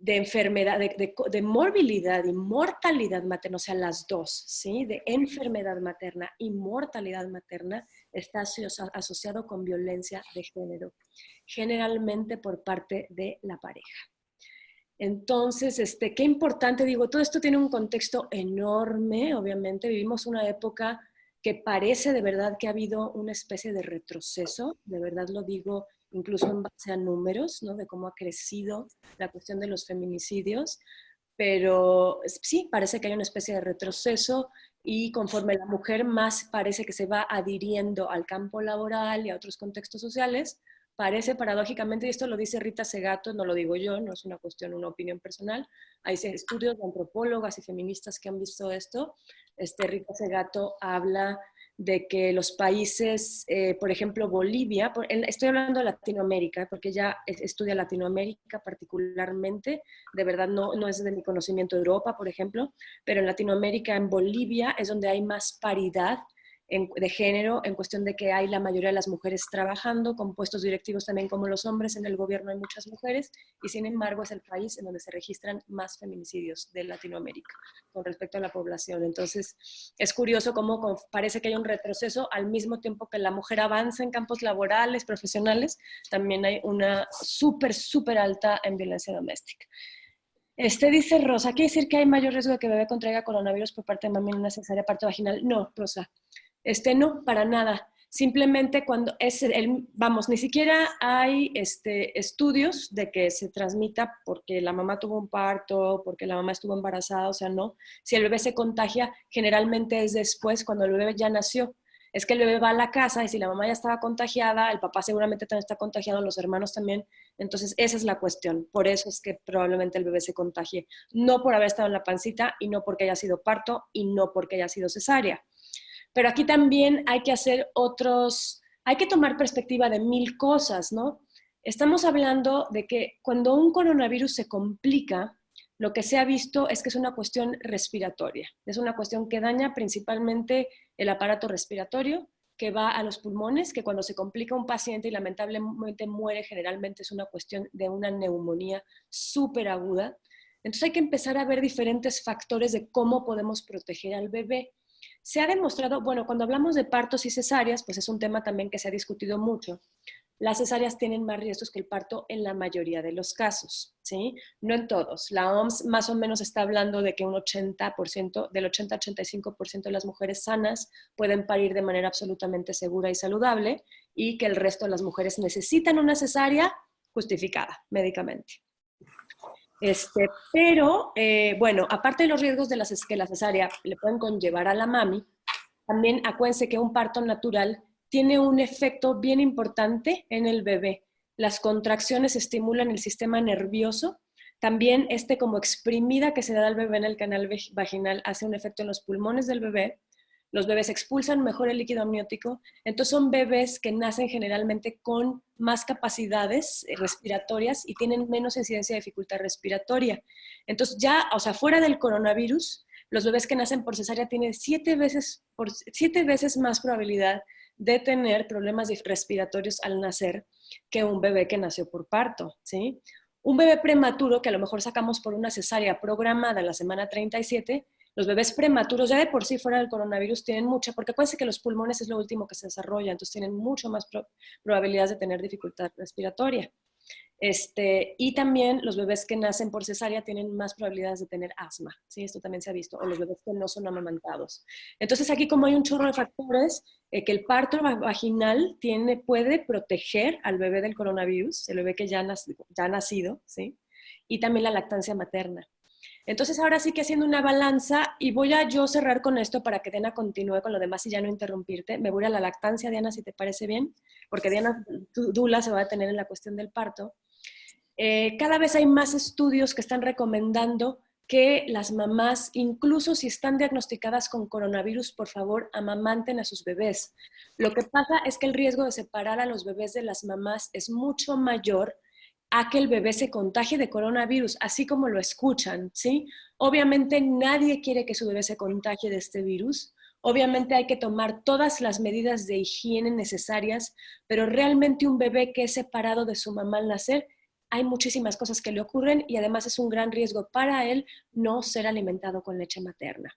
enfermedad, de morbilidad y mortalidad materna, o sea, las dos, ¿sí? De enfermedad materna y mortalidad materna está asociado con violencia de género, generalmente por parte de la pareja. Entonces, qué importante, digo, todo esto tiene un contexto enorme, obviamente, vivimos una época que parece de verdad que ha habido una especie de retroceso, de verdad lo digo incluso en base a números, ¿no? De cómo ha crecido la cuestión de los feminicidios, pero sí, parece que hay una especie de retroceso y conforme la mujer más parece que se va adhiriendo al campo laboral y a otros contextos sociales, parece paradójicamente, y esto lo dice Rita Segato, no lo digo yo, no es una cuestión, una opinión personal, hay estudios de antropólogas y feministas que han visto esto. Rita Segato habla de que los países, por ejemplo Bolivia, estoy hablando de Latinoamérica, porque ella estudia Latinoamérica particularmente, de verdad no es de mi conocimiento Europa, por ejemplo, pero en Latinoamérica, en Bolivia, es donde hay más paridad de género, en cuestión de que hay la mayoría de las mujeres trabajando, con puestos directivos también como los hombres, en el gobierno hay muchas mujeres, y sin embargo es el país en donde se registran más feminicidios de Latinoamérica con respecto a la población. Entonces es curioso cómo parece que hay un retroceso al mismo tiempo que la mujer avanza en campos laborales, profesionales, también hay una súper alta en violencia doméstica. Dice Rosa, ¿quiere decir que hay mayor riesgo de que bebé contraiga coronavirus por parte de mami en una cesárea parto vaginal? No, Rosa. No, para nada. Simplemente cuando vamos, ni siquiera hay estudios de que se transmita porque la mamá tuvo un parto, porque la mamá estuvo embarazada, o sea, no. Si el bebé se contagia, generalmente es después, cuando el bebé ya nació. Es que el bebé va a la casa y si la mamá ya estaba contagiada, el papá seguramente también está contagiado, los hermanos también. Entonces, esa es la cuestión. Por eso es que probablemente el bebé se contagie. No por haber estado en la pancita y no porque haya sido parto y no porque haya sido cesárea. Pero aquí también hay que hay que tomar perspectiva de 1000 cosas, ¿no? Estamos hablando de que cuando un coronavirus se complica, lo que se ha visto es que es una cuestión respiratoria. Es una cuestión que daña principalmente el aparato respiratorio, que va a los pulmones, que cuando se complica un paciente y lamentablemente muere, generalmente es una cuestión de una neumonía súper aguda. Entonces hay que empezar a ver diferentes factores de cómo podemos proteger al bebé. Se ha demostrado, bueno, cuando hablamos de partos y cesáreas, pues es un tema también que se ha discutido mucho. Las cesáreas tienen más riesgos que el parto en la mayoría de los casos, ¿sí? No en todos. La OMS más o menos está hablando de que un 80%, del 80-85% de las mujeres sanas pueden parir de manera absolutamente segura y saludable y que el resto de las mujeres necesitan una cesárea justificada médicamente. Pero, bueno, aparte de los riesgos de que la cesárea le pueden conllevar a la mami, también acuérdense que un parto natural tiene un efecto bien importante en el bebé. Las contracciones estimulan el sistema nervioso. También como exprimida que se da al bebé en el canal vaginal hace un efecto en los pulmones del bebé. Los bebés expulsan mejor el líquido amniótico. Entonces son bebés que nacen generalmente con más capacidades respiratorias y tienen menos incidencia de dificultad respiratoria. Entonces ya, o sea, fuera del coronavirus, los bebés que nacen por cesárea tienen 7 veces más probabilidad de tener problemas respiratorios al nacer que un bebé que nació por parto, ¿sí? Un bebé prematuro que a lo mejor sacamos por una cesárea programada en la semana 37, los bebés prematuros ya de por sí fuera del coronavirus tienen mucha, porque acuérdense que los pulmones es lo último que se desarrolla, entonces tienen mucho más probabilidades de tener dificultad respiratoria. Y también los bebés que nacen por cesárea tienen más probabilidades de tener asma, ¿sí? Esto también se ha visto, o los bebés que no son amamantados. Entonces aquí como hay un chorro de factores, que el parto vaginal puede proteger al bebé del coronavirus, el bebé que ya ha nacido, ¿sí? Y también la lactancia materna. Entonces ahora sí que haciendo una balanza, y voy a yo cerrar con esto para que Diana continúe con lo demás y ya no interrumpirte. Me voy a la lactancia, Diana, si te parece bien, porque Diana, Dula, se va a detener en la cuestión del parto. Cada vez hay más estudios que están recomendando que las mamás, incluso si están diagnosticadas con coronavirus, por favor, amamanten a sus bebés. Lo que pasa es que el riesgo de separar a los bebés de las mamás es mucho mayor a que el bebé se contagie de coronavirus, así como lo escuchan, ¿sí? Obviamente nadie quiere que su bebé se contagie de este virus. Obviamente hay que tomar todas las medidas de higiene necesarias, pero realmente un bebé que es separado de su mamá al nacer, hay muchísimas cosas que le ocurren y además es un gran riesgo para él no ser alimentado con leche materna.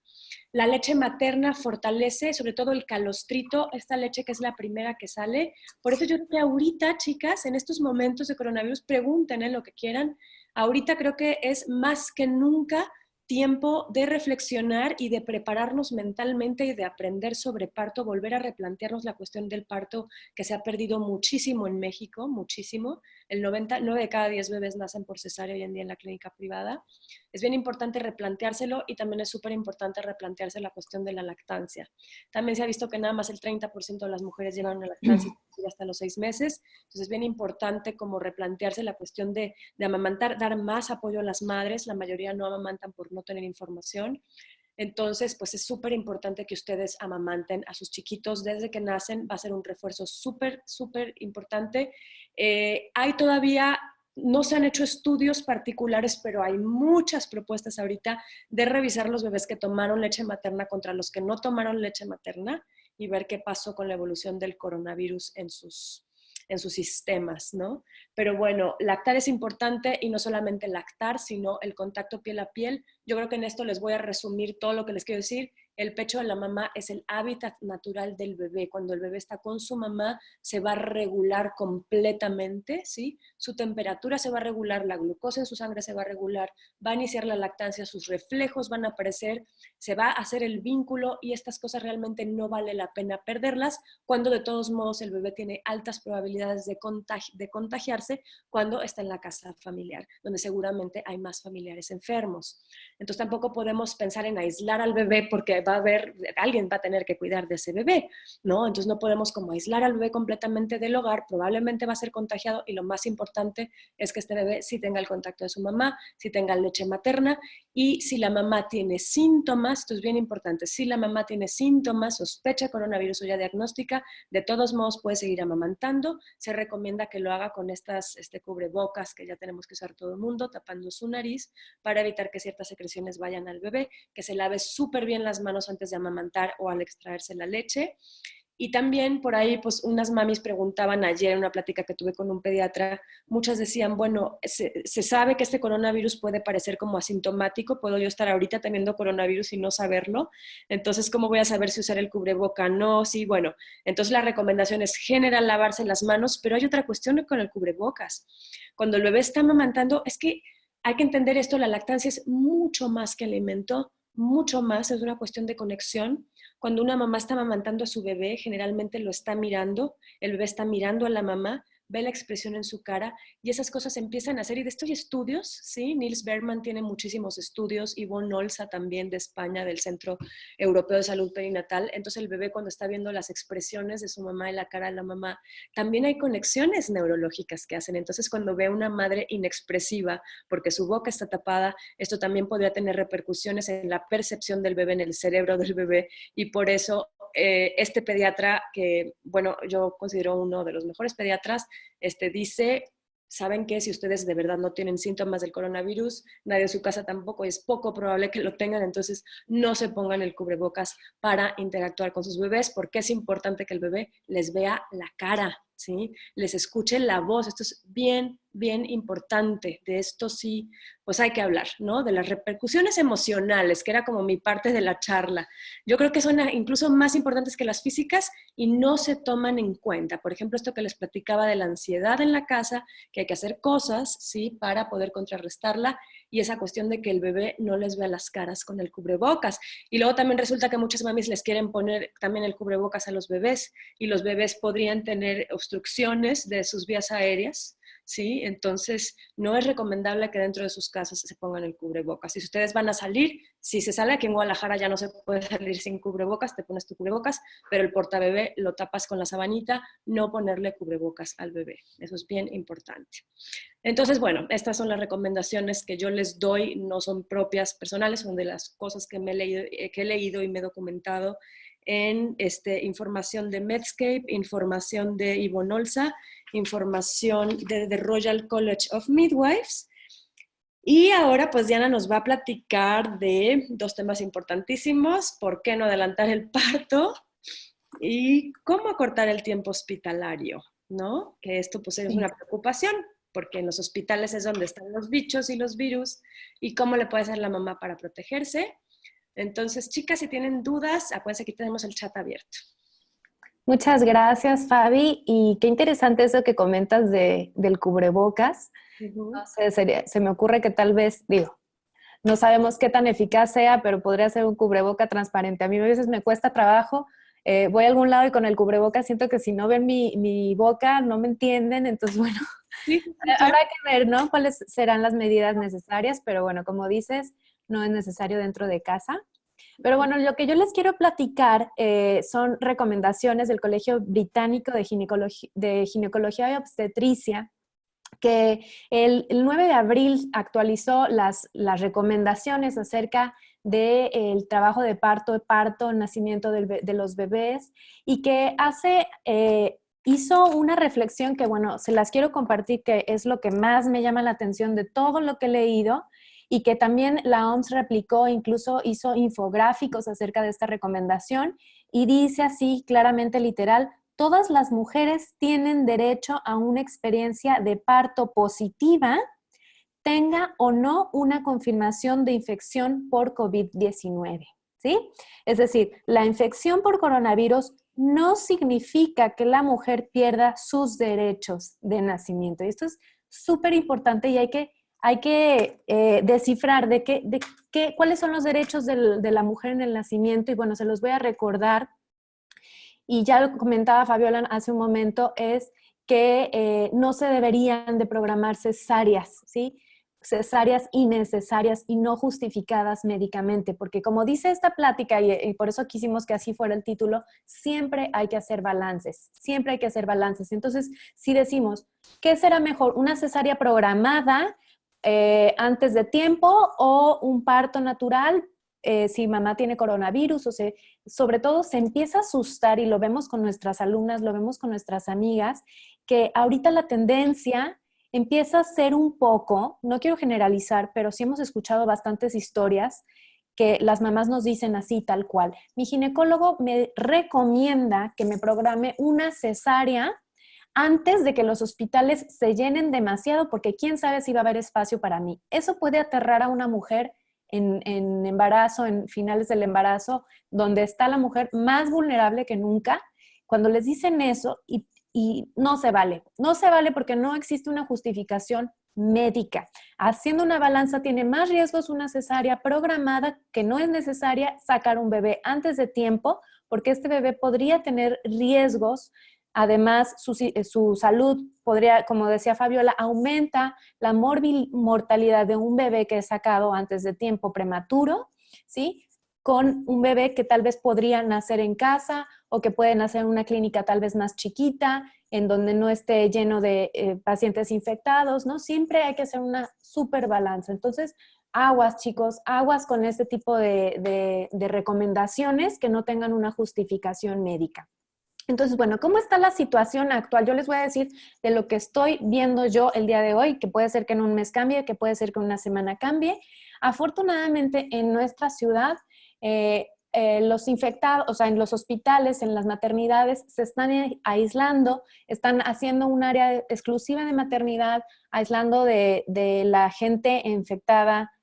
La leche materna fortalece sobre todo el calostrito, esta leche que es la primera que sale. Por eso yo creo que ahorita, chicas, en estos momentos de coronavirus, pregunten lo que quieran. Ahorita creo que es más que nunca tiempo de reflexionar y de prepararnos mentalmente y de aprender sobre parto, volver a replantearnos la cuestión del parto que se ha perdido muchísimo en México, muchísimo. El 9 de cada 10 bebés nacen por cesárea hoy en día en la clínica privada. Es bien importante replanteárselo y también es súper importante replantearse la cuestión de la lactancia. También se ha visto que nada más el 30% de las mujeres llegan a la lactancia hasta los 6 meses. Entonces es bien importante como replantearse la cuestión de amamantar, dar más apoyo a las madres. La mayoría no amamantan por no tener información. Entonces, pues es súper importante que ustedes amamanten a sus chiquitos desde que nacen. Va a ser un refuerzo súper, súper importante. Hay todavía, no se han hecho estudios particulares, pero hay muchas propuestas ahorita de revisar los bebés que tomaron leche materna contra los que no tomaron leche materna y ver qué pasó con la evolución del coronavirus en sus sistemas, ¿no? Pero bueno, lactar es importante y no solamente lactar, sino el contacto piel a piel. Yo creo que en esto les voy a resumir todo lo que les quiero decir. El pecho de la mamá es el hábitat natural del bebé. Cuando el bebé está con su mamá, se va a regular completamente, ¿sí? Su temperatura se va a regular, la glucosa en su sangre se va a regular, va a iniciar la lactancia, sus reflejos van a aparecer, se va a hacer el vínculo y estas cosas realmente no vale la pena perderlas cuando de todos modos el bebé tiene altas probabilidades de contagiarse cuando está en la casa familiar, donde seguramente hay más familiares enfermos. Entonces tampoco podemos pensar en aislar al bebé porque alguien va a tener que cuidar de ese bebé, ¿no? Entonces no podemos como aislar al bebé completamente del hogar, probablemente va a ser contagiado y lo más importante es que este bebé sí tenga el contacto de su mamá, sí tenga leche materna y si la mamá tiene síntomas, esto es bien importante, si la mamá tiene síntomas, sospecha coronavirus o ya diagnóstica, de todos modos puede seguir amamantando. Se recomienda que lo haga con estas cubrebocas que ya tenemos que usar todo el mundo, tapando su nariz para evitar que ciertas secreciones vayan al bebé, que se lave súper bien las manos antes de amamantar o al extraerse la leche. Y también por ahí, pues unas mamis preguntaban ayer en una plática que tuve con un pediatra, muchas decían, bueno, se sabe que este coronavirus puede parecer como asintomático, puedo yo estar ahorita teniendo coronavirus y no saberlo, entonces, ¿cómo voy a saber si usar el cubreboca? No, sí, bueno, entonces la recomendación es general lavarse las manos, pero hay otra cuestión con el cubrebocas. Cuando el bebé está amamantando, es que hay que entender esto, la lactancia es mucho más que alimento, mucho más, es una cuestión de conexión. Cuando una mamá está amamantando a su bebé, generalmente lo está mirando, el bebé está mirando a la mamá, ve la expresión en su cara y esas cosas empiezan a hacer. Y de esto hay estudios, ¿sí? Niels Berman tiene muchísimos estudios, Ivonne Olza también de España, del Centro Europeo de Salud Perinatal. Entonces el bebé cuando está viendo las expresiones de su mamá en la cara de la mamá, también hay conexiones neurológicas que hacen. Entonces cuando ve a una madre inexpresiva porque su boca está tapada, esto también podría tener repercusiones en la percepción del bebé, en el cerebro del bebé y por eso este pediatra, que bueno, yo considero uno de los mejores pediatras, dice, ¿saben qué? Si ustedes de verdad no tienen síntomas del coronavirus, nadie en su casa tampoco, es poco probable que lo tengan, entonces no se pongan el cubrebocas para interactuar con sus bebés, porque es importante que el bebé les vea la cara, ¿sí? Les escuche la voz, esto es bien, bien importante, de esto sí, pues hay que hablar, ¿no? De las repercusiones emocionales, que era como mi parte de la charla. Yo creo que son incluso más importantes que las físicas y no se toman en cuenta. Por ejemplo, esto que les platicaba de la ansiedad en la casa, que hay que hacer cosas, ¿sí? Para poder contrarrestarla y esa cuestión de que el bebé no les vea las caras con el cubrebocas. Y luego también resulta que muchas mamis les quieren poner también el cubrebocas a los bebés y los bebés podrían tener obstrucciones de sus vías aéreas, ¿sí? Entonces, no es recomendable que dentro de sus casas se pongan el cubrebocas. Si ustedes van a salir, si se sale aquí en Guadalajara ya no se puede salir sin cubrebocas, te pones tu cubrebocas, pero el portabebé lo tapas con la sabanita, no ponerle cubrebocas al bebé. Eso es bien importante. Entonces, bueno, estas son las recomendaciones que yo les doy, no son propias personales, son de las cosas que he leído y me he documentado en información de Medscape, información de Ivonne Olza, información de The Royal College of Midwives. Y ahora pues Diana nos va a platicar de dos temas importantísimos: por qué no adelantar el parto y cómo acortar el tiempo hospitalario, ¿no? Que esto pues es una preocupación, porque en los hospitales es donde están los bichos y los virus, y cómo le puede hacer la mamá para protegerse. Entonces, chicas, si tienen dudas, acuérdense que aquí tenemos el chat abierto. Muchas gracias, Fabi. Y qué interesante eso que comentas del cubrebocas. No sé, se me ocurre que tal vez, digo, no sabemos qué tan eficaz sea, pero podría ser un cubreboca transparente. A mí a veces me cuesta trabajo. Voy a algún lado y con el cubreboca siento que si no ven mi boca no me entienden. Entonces, bueno, sí, habrá que ver, ¿no? Cuáles serán las medidas necesarias, pero bueno, como dices, no es necesario dentro de casa. Pero bueno, lo que yo les quiero platicar son recomendaciones del Colegio Británico de Ginecología y Obstetricia, que el 9 de abril actualizó las recomendaciones acerca del trabajo de parto, nacimiento de los bebés, y que hizo una reflexión que, bueno, se las quiero compartir, que es lo que más me llama la atención de todo lo que he leído, y que también la OMS replicó, incluso hizo infográficos acerca de esta recomendación, y dice así claramente, literal: todas las mujeres tienen derecho a una experiencia de parto positiva, tenga o no una confirmación de infección por COVID-19, ¿sí? Es decir, la infección por coronavirus no significa que la mujer pierda sus derechos de nacimiento. Y esto es súper importante, y hay que descifrar cuáles son los derechos de la mujer en el nacimiento. Y bueno, se los voy a recordar. Y ya lo comentaba Fabiola hace un momento, es que no se deberían de programar cesáreas, ¿sí? Cesáreas innecesarias y no justificadas médicamente, porque como dice esta plática, y por eso quisimos que así fuera el título, siempre hay que hacer balances, siempre hay que hacer balances. Entonces, si decimos, ¿qué será mejor? ¿Una cesárea programada antes de tiempo o un parto natural? Si mamá tiene coronavirus, sobre todo se empieza a asustar, y lo vemos con nuestras alumnas, lo vemos con nuestras amigas, que ahorita la tendencia empieza a ser un poco, no quiero generalizar, pero sí hemos escuchado bastantes historias que las mamás nos dicen así, tal cual: mi ginecólogo me recomienda que me programe una cesárea antes de que los hospitales se llenen demasiado, porque quién sabe si va a haber espacio para mí. Eso puede aterrar a una mujer en embarazo, en finales del embarazo, donde está la mujer más vulnerable que nunca. Cuando les dicen eso, y no se vale porque no existe una justificación médica. Haciendo una balanza, tiene más riesgos una cesárea programada, que no es necesaria, sacar un bebé antes de tiempo, porque este bebé podría tener riesgos. Además, su salud podría, como decía Fabiola, aumenta la mortalidad de un bebé que es sacado antes de tiempo, prematuro, ¿sí? Con un bebé que tal vez podría nacer en casa, o que puede nacer en una clínica tal vez más chiquita, en donde no esté lleno de pacientes infectados, ¿no? Siempre hay que hacer una súper balanza. Entonces, aguas, chicos, aguas con este tipo de recomendaciones que no tengan una justificación médica. Entonces, bueno, ¿cómo está la situación actual? Yo les voy a decir de lo que estoy viendo yo el día de hoy, que puede ser que en un mes cambie, que puede ser que en una semana cambie. Afortunadamente, en nuestra ciudad, los infectados, o sea, en los hospitales, en las maternidades, se están aislando, están haciendo un área exclusiva de maternidad, aislando de la gente infectada,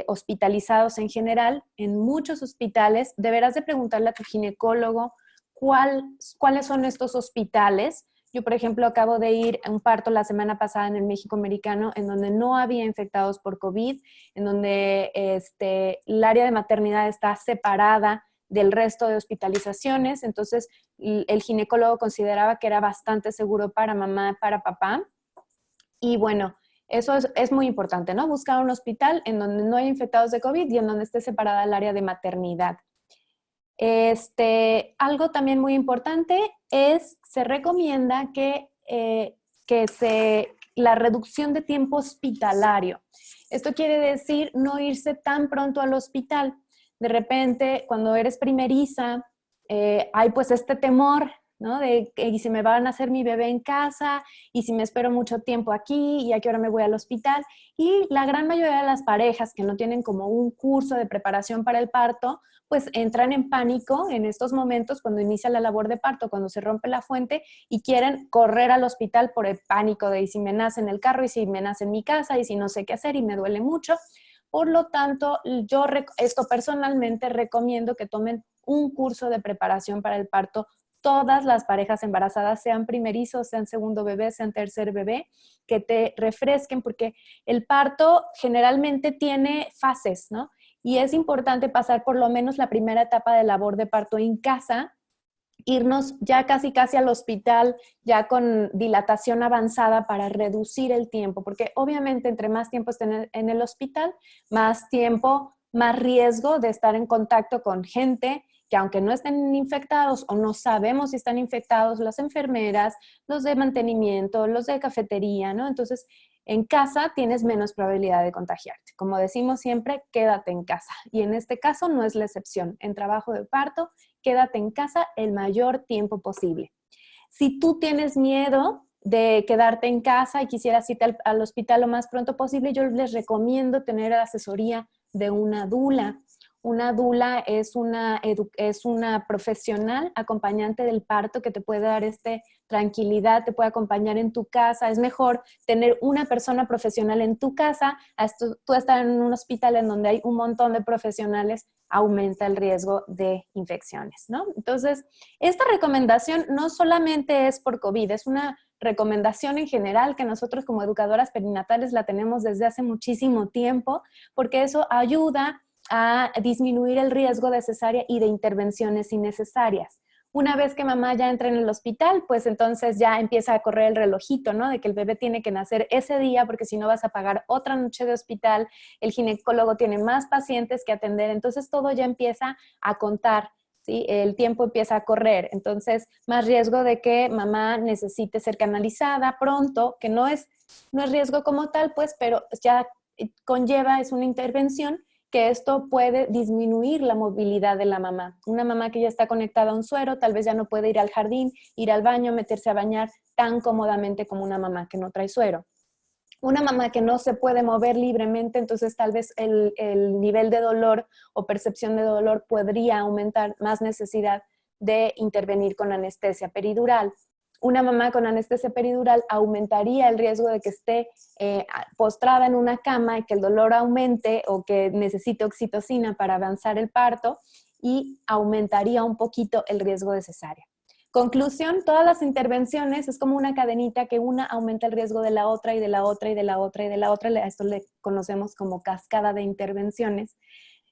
hospitalizados en general. En muchos hospitales deberás de preguntarle a tu ginecólogo cuáles son estos hospitales. Yo, por ejemplo, acabo de ir a un parto la semana pasada en el México Americano, en donde no había infectados por COVID, en donde el área de maternidad está separada del resto de hospitalizaciones. Entonces, el ginecólogo consideraba que era bastante seguro para mamá, para papá. Y bueno, eso es muy importante, ¿no? Buscar un hospital en donde no haya infectados de COVID y en donde esté separada el área de maternidad. Algo también muy importante se recomienda que la reducción de tiempo hospitalario. Esto quiere decir no irse tan pronto al hospital. De repente, cuando eres primeriza, hay pues este temor, ¿no? De que y si me van a hacer mi bebé en casa, y si me espero mucho tiempo aquí, y a qué hora me voy al hospital. Y la gran mayoría de las parejas que no tienen como un curso de preparación para el parto, pues entran en pánico en estos momentos cuando inicia la labor de parto, cuando se rompe la fuente y quieren correr al hospital por el pánico de y si me nace en el carro, y si me nace en mi casa, y si no sé qué hacer y me duele mucho. Por lo tanto, yo esto personalmente recomiendo que tomen un curso de preparación para el parto todas las parejas embarazadas, sean primerizos, sean segundo bebé, sean tercer bebé, que te refresquen, porque el parto generalmente tiene fases, ¿no? Y es importante pasar por lo menos la primera etapa de labor de parto en casa, irnos ya casi al hospital, ya con dilatación avanzada para reducir el tiempo, porque obviamente entre más tiempo estén en el hospital, más tiempo, más riesgo de estar en contacto con gente que aunque no estén infectados o no sabemos si están infectados, las enfermeras, los de mantenimiento, los de cafetería, ¿no? Entonces, en casa tienes menos probabilidad de contagiarte. Como decimos siempre, quédate en casa. Y en este caso no es la excepción. En trabajo de parto, quédate en casa el mayor tiempo posible. Si tú tienes miedo de quedarte en casa y quisieras irte al hospital lo más pronto posible, yo les recomiendo tener asesoría de una dula. Una dula es una profesional acompañante del parto que te puede dar tranquilidad, te puede acompañar en tu casa. Es mejor tener una persona profesional en tu casa a tú estar en un hospital en donde hay un montón de profesionales, aumenta el riesgo de infecciones, ¿no? Entonces, esta recomendación no solamente es por COVID, es una recomendación en general que nosotros como educadoras perinatales la tenemos desde hace muchísimo tiempo, porque eso ayuda a disminuir el riesgo de cesárea y de intervenciones innecesarias. Una vez que mamá ya entra en el hospital, pues entonces ya empieza a correr el relojito, ¿no? De que el bebé tiene que nacer ese día porque si no vas a pagar otra noche de hospital, el ginecólogo tiene más pacientes que atender, entonces todo ya empieza a contar, ¿sí? El tiempo empieza a correr, entonces más riesgo de que mamá necesite ser canalizada pronto, que no es riesgo como tal, pues, pero ya conlleva, es una intervención que esto puede disminuir la movilidad de la mamá. Una mamá que ya está conectada a un suero, tal vez ya no puede ir al jardín, ir al baño, meterse a bañar tan cómodamente como una mamá que no trae suero. Una mamá que no se puede mover libremente, entonces tal vez el nivel de dolor o percepción de dolor podría aumentar, más necesidad de intervenir con anestesia peridural. Una mamá con anestesia peridural aumentaría el riesgo de que esté postrada en una cama y que el dolor aumente o que necesite oxitocina para avanzar el parto y aumentaría un poquito el riesgo de cesárea. Conclusión, todas las intervenciones es como una cadenita que una aumenta el riesgo de la otra y de la otra y de la otra y de la otra. A esto le conocemos como cascada de intervenciones.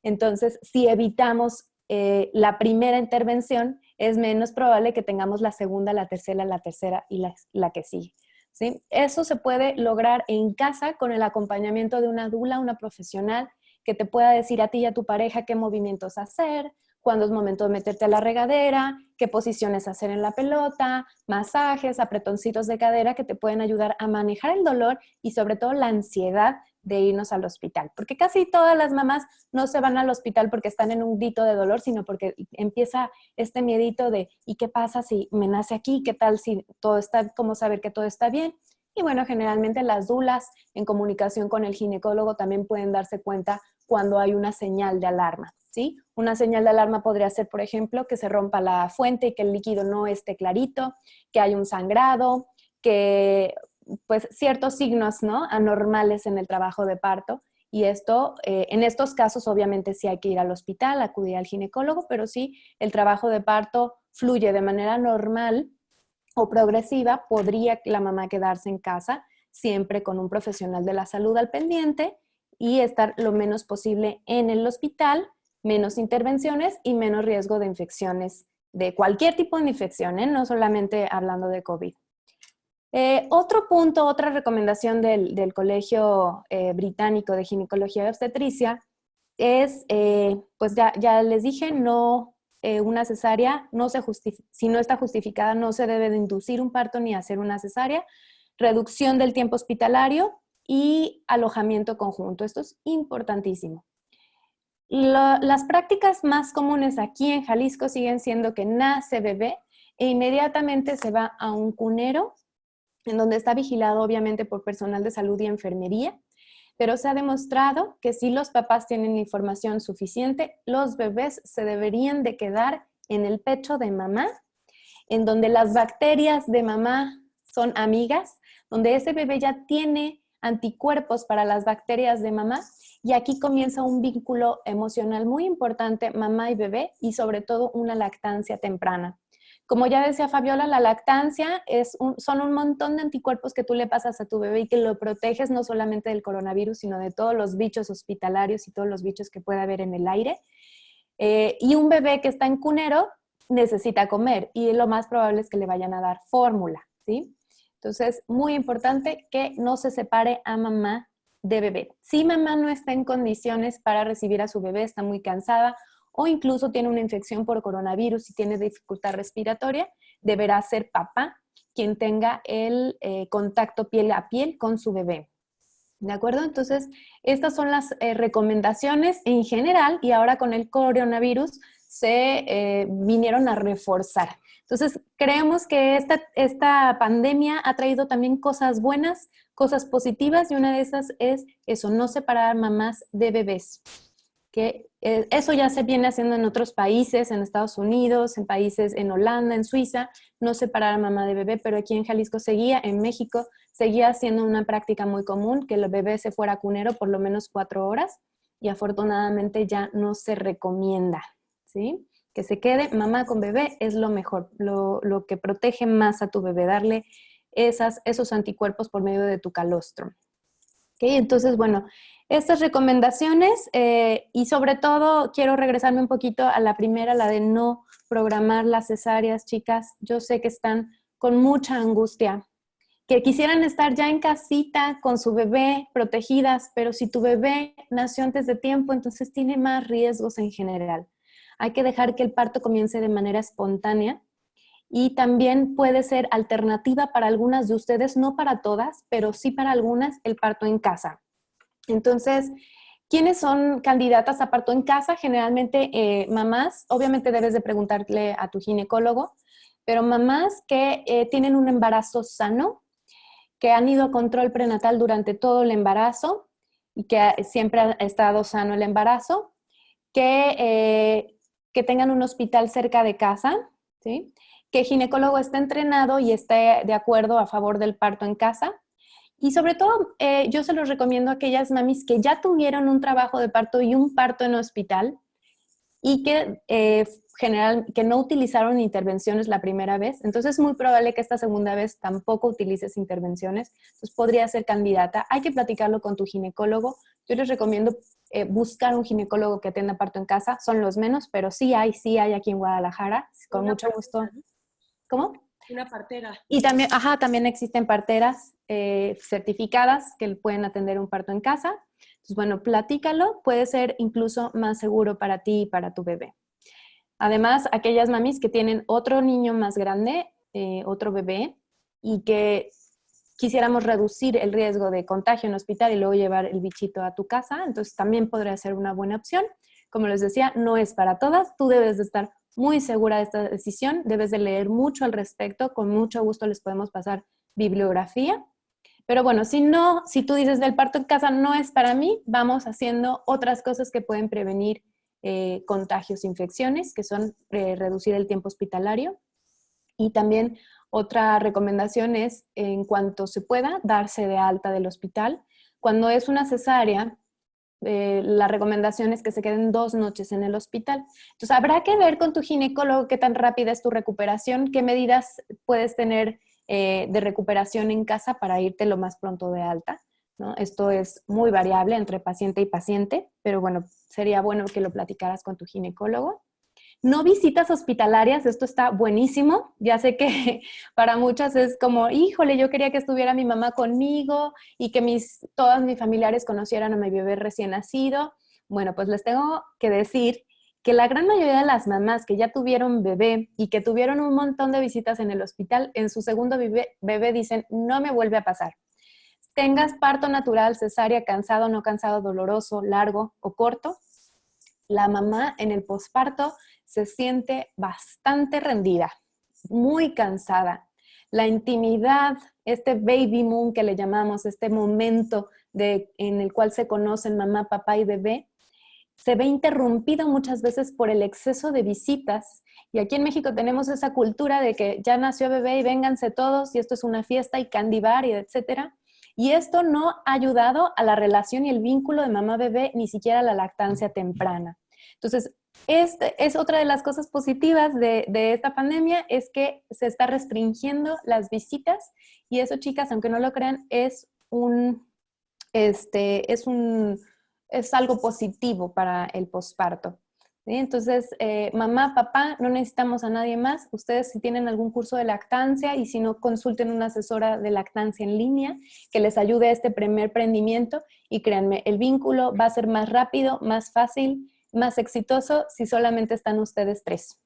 Entonces, si evitamos la primera intervención, es menos probable que tengamos la segunda, la tercera y la que sigue, ¿sí? Eso se puede lograr en casa con el acompañamiento de una dula, una profesional, que te pueda decir a ti y a tu pareja qué movimientos hacer, cuándo es momento de meterte a la regadera, qué posiciones hacer en la pelota, masajes, apretoncitos de cadera que te pueden ayudar a manejar el dolor y sobre todo la ansiedad de irnos al hospital. Porque casi todas las mamás no se van al hospital porque están en un grito de dolor, sino porque empieza este miedito de ¿y qué pasa si me nace aquí? ¿Qué tal si todo está, cómo saber que todo está bien? Y bueno, generalmente las dulas en comunicación con el ginecólogo también pueden darse cuenta cuando hay una señal de alarma, ¿sí? Una señal de alarma podría ser, por ejemplo, que se rompa la fuente y que el líquido no esté clarito, que hay un sangrado, que pues ciertos signos, ¿no? Anormales en el trabajo de parto. Y esto, en estos casos, obviamente sí hay que ir al hospital, acudir al ginecólogo, pero sí el trabajo de parto fluye de manera normal o progresiva, podría la mamá quedarse en casa siempre con un profesional de la salud al pendiente y estar lo menos posible en el hospital, menos intervenciones y menos riesgo de infecciones, de cualquier tipo de infección, no solamente hablando de COVID. Otro punto, otra recomendación del Colegio Británico de Ginecología y Obstetricia es, pues ya les dije, una cesárea, si no está justificada, no se debe de inducir un parto ni hacer una cesárea, reducción del tiempo hospitalario y alojamiento conjunto. Esto es importantísimo. Las prácticas más comunes aquí en Jalisco siguen siendo que nace bebé e inmediatamente se va a un cunero, en donde está vigilado obviamente por personal de salud y enfermería, pero se ha demostrado que si los papás tienen información suficiente, los bebés se deberían de quedar en el pecho de mamá, en donde las bacterias de mamá son amigas, donde ese bebé ya tiene anticuerpos para las bacterias de mamá, y aquí comienza un vínculo emocional muy importante, mamá y bebé, y sobre todo una lactancia temprana. Como ya decía Fabiola, la lactancia son un montón de anticuerpos que tú le pasas a tu bebé y que lo proteges no solamente del coronavirus, sino de todos los bichos hospitalarios y todos los bichos que pueda haber en el aire. Y un bebé que está en cunero necesita comer y lo más probable es que le vayan a dar fórmula, ¿sí? Entonces, muy importante que no se separe a mamá de bebé. Si mamá no está en condiciones para recibir a su bebé, está muy cansada o incluso tiene una infección por coronavirus y tiene dificultad respiratoria, deberá ser papá quien tenga el contacto piel a piel con su bebé. ¿De acuerdo? Entonces, estas son las recomendaciones en general y ahora con el coronavirus se vinieron a reforzar. Entonces, creemos que esta pandemia ha traído también cosas buenas, cosas positivas, y una de esas es eso, no separar mamás de bebés. Que eso ya se viene haciendo en otros países, en Estados Unidos, en países en Holanda, en Suiza, no separar a mamá de bebé, pero aquí en Jalisco en México, seguía siendo una práctica muy común que el bebé se fuera a cunero por lo menos 4 horas y afortunadamente ya no se recomienda, ¿sí? Que se quede mamá con bebé es lo mejor, lo que protege más a tu bebé, darle esos anticuerpos por medio de tu calostro. ¿Okay? Entonces, bueno, estas recomendaciones y sobre todo quiero regresarme un poquito a la primera, la de no programar las cesáreas, chicas. Yo sé que están con mucha angustia, que quisieran estar ya en casita con su bebé protegidas, pero si tu bebé nació antes de tiempo, entonces tiene más riesgos en general. Hay que dejar que el parto comience de manera espontánea. Y también puede ser alternativa para algunas de ustedes, no para todas, pero sí para algunas, el parto en casa. Entonces, ¿quiénes son candidatas a parto en casa? Generalmente mamás, obviamente debes de preguntarle a tu ginecólogo, pero mamás que tienen un embarazo sano, que han ido a control prenatal durante todo el embarazo y que siempre ha estado sano el embarazo, que tengan un hospital cerca de casa, ¿sí? Que el ginecólogo esté entrenado y esté de acuerdo a favor del parto en casa. Y sobre todo, yo se los recomiendo a aquellas mamis que ya tuvieron un trabajo de parto y un parto en hospital y que que no utilizaron intervenciones la primera vez. Entonces es muy probable que esta segunda vez tampoco utilices intervenciones. Entonces podría ser candidata. Hay que platicarlo con tu ginecólogo. Yo les recomiendo buscar un ginecólogo que atienda parto en casa. Son los menos, pero sí hay aquí en Guadalajara. Con mucho gusto. ¿Cómo? Una partera. Y también, también existen parteras certificadas que pueden atender un parto en casa. Entonces, bueno, platícalo, puede ser incluso más seguro para ti y para tu bebé. Además, aquellas mamis que tienen otro niño más grande, otro bebé, y que quisiéramos reducir el riesgo de contagio en hospital y luego llevar el bichito a tu casa, entonces también podría ser una buena opción. Como les decía, no es para todas, tú debes de estar muy segura de esta decisión, debes de leer mucho al respecto, con mucho gusto les podemos pasar bibliografía. Pero bueno, si tú dices del parto en casa no es para mí, vamos haciendo otras cosas que pueden prevenir contagios, infecciones, que son reducir el tiempo hospitalario. Y también otra recomendación es, en cuanto se pueda, darse de alta del hospital. Cuando es una cesárea, la recomendación es que se queden 2 noches en el hospital. Entonces, habrá que ver con tu ginecólogo qué tan rápida es tu recuperación, qué medidas puedes tener de recuperación en casa para irte lo más pronto de alta, ¿no? Esto es muy variable entre paciente y paciente, pero bueno, sería bueno que lo platicaras con tu ginecólogo. No visitas hospitalarias, esto está buenísimo. Ya sé que para muchas es como, híjole, yo quería que estuviera mi mamá conmigo y que todos mis familiares conocieran a mi bebé recién nacido. Bueno, pues les tengo que decir que la gran mayoría de las mamás que ya tuvieron bebé y que tuvieron un montón de visitas en el hospital, en su segundo bebé dicen, no me vuelve a pasar. Tengas parto natural, cesárea, cansado, no cansado, doloroso, largo o corto, la mamá en el posparto se siente bastante rendida, muy cansada. La intimidad, este baby moon que le llamamos, este momento en el cual se conocen mamá, papá y bebé, se ve interrumpido muchas veces por el exceso de visitas. Y aquí en México tenemos esa cultura de que ya nació bebé y vénganse todos y esto es una fiesta y candy bar y etcétera. Y esto no ha ayudado a la relación y el vínculo de mamá-bebé, ni siquiera a la lactancia temprana. Entonces, es otra de las cosas positivas de esta pandemia, es que se está restringiendo las visitas y eso, chicas, aunque no lo crean, es algo positivo para el posparto. ¿Sí? Entonces, mamá, papá, no necesitamos a nadie más. Ustedes si tienen algún curso de lactancia y si no, consulten una asesora de lactancia en línea que les ayude a este primer prendimiento y créanme, el vínculo va a ser más rápido, más fácil, más exitoso si solamente están ustedes tres.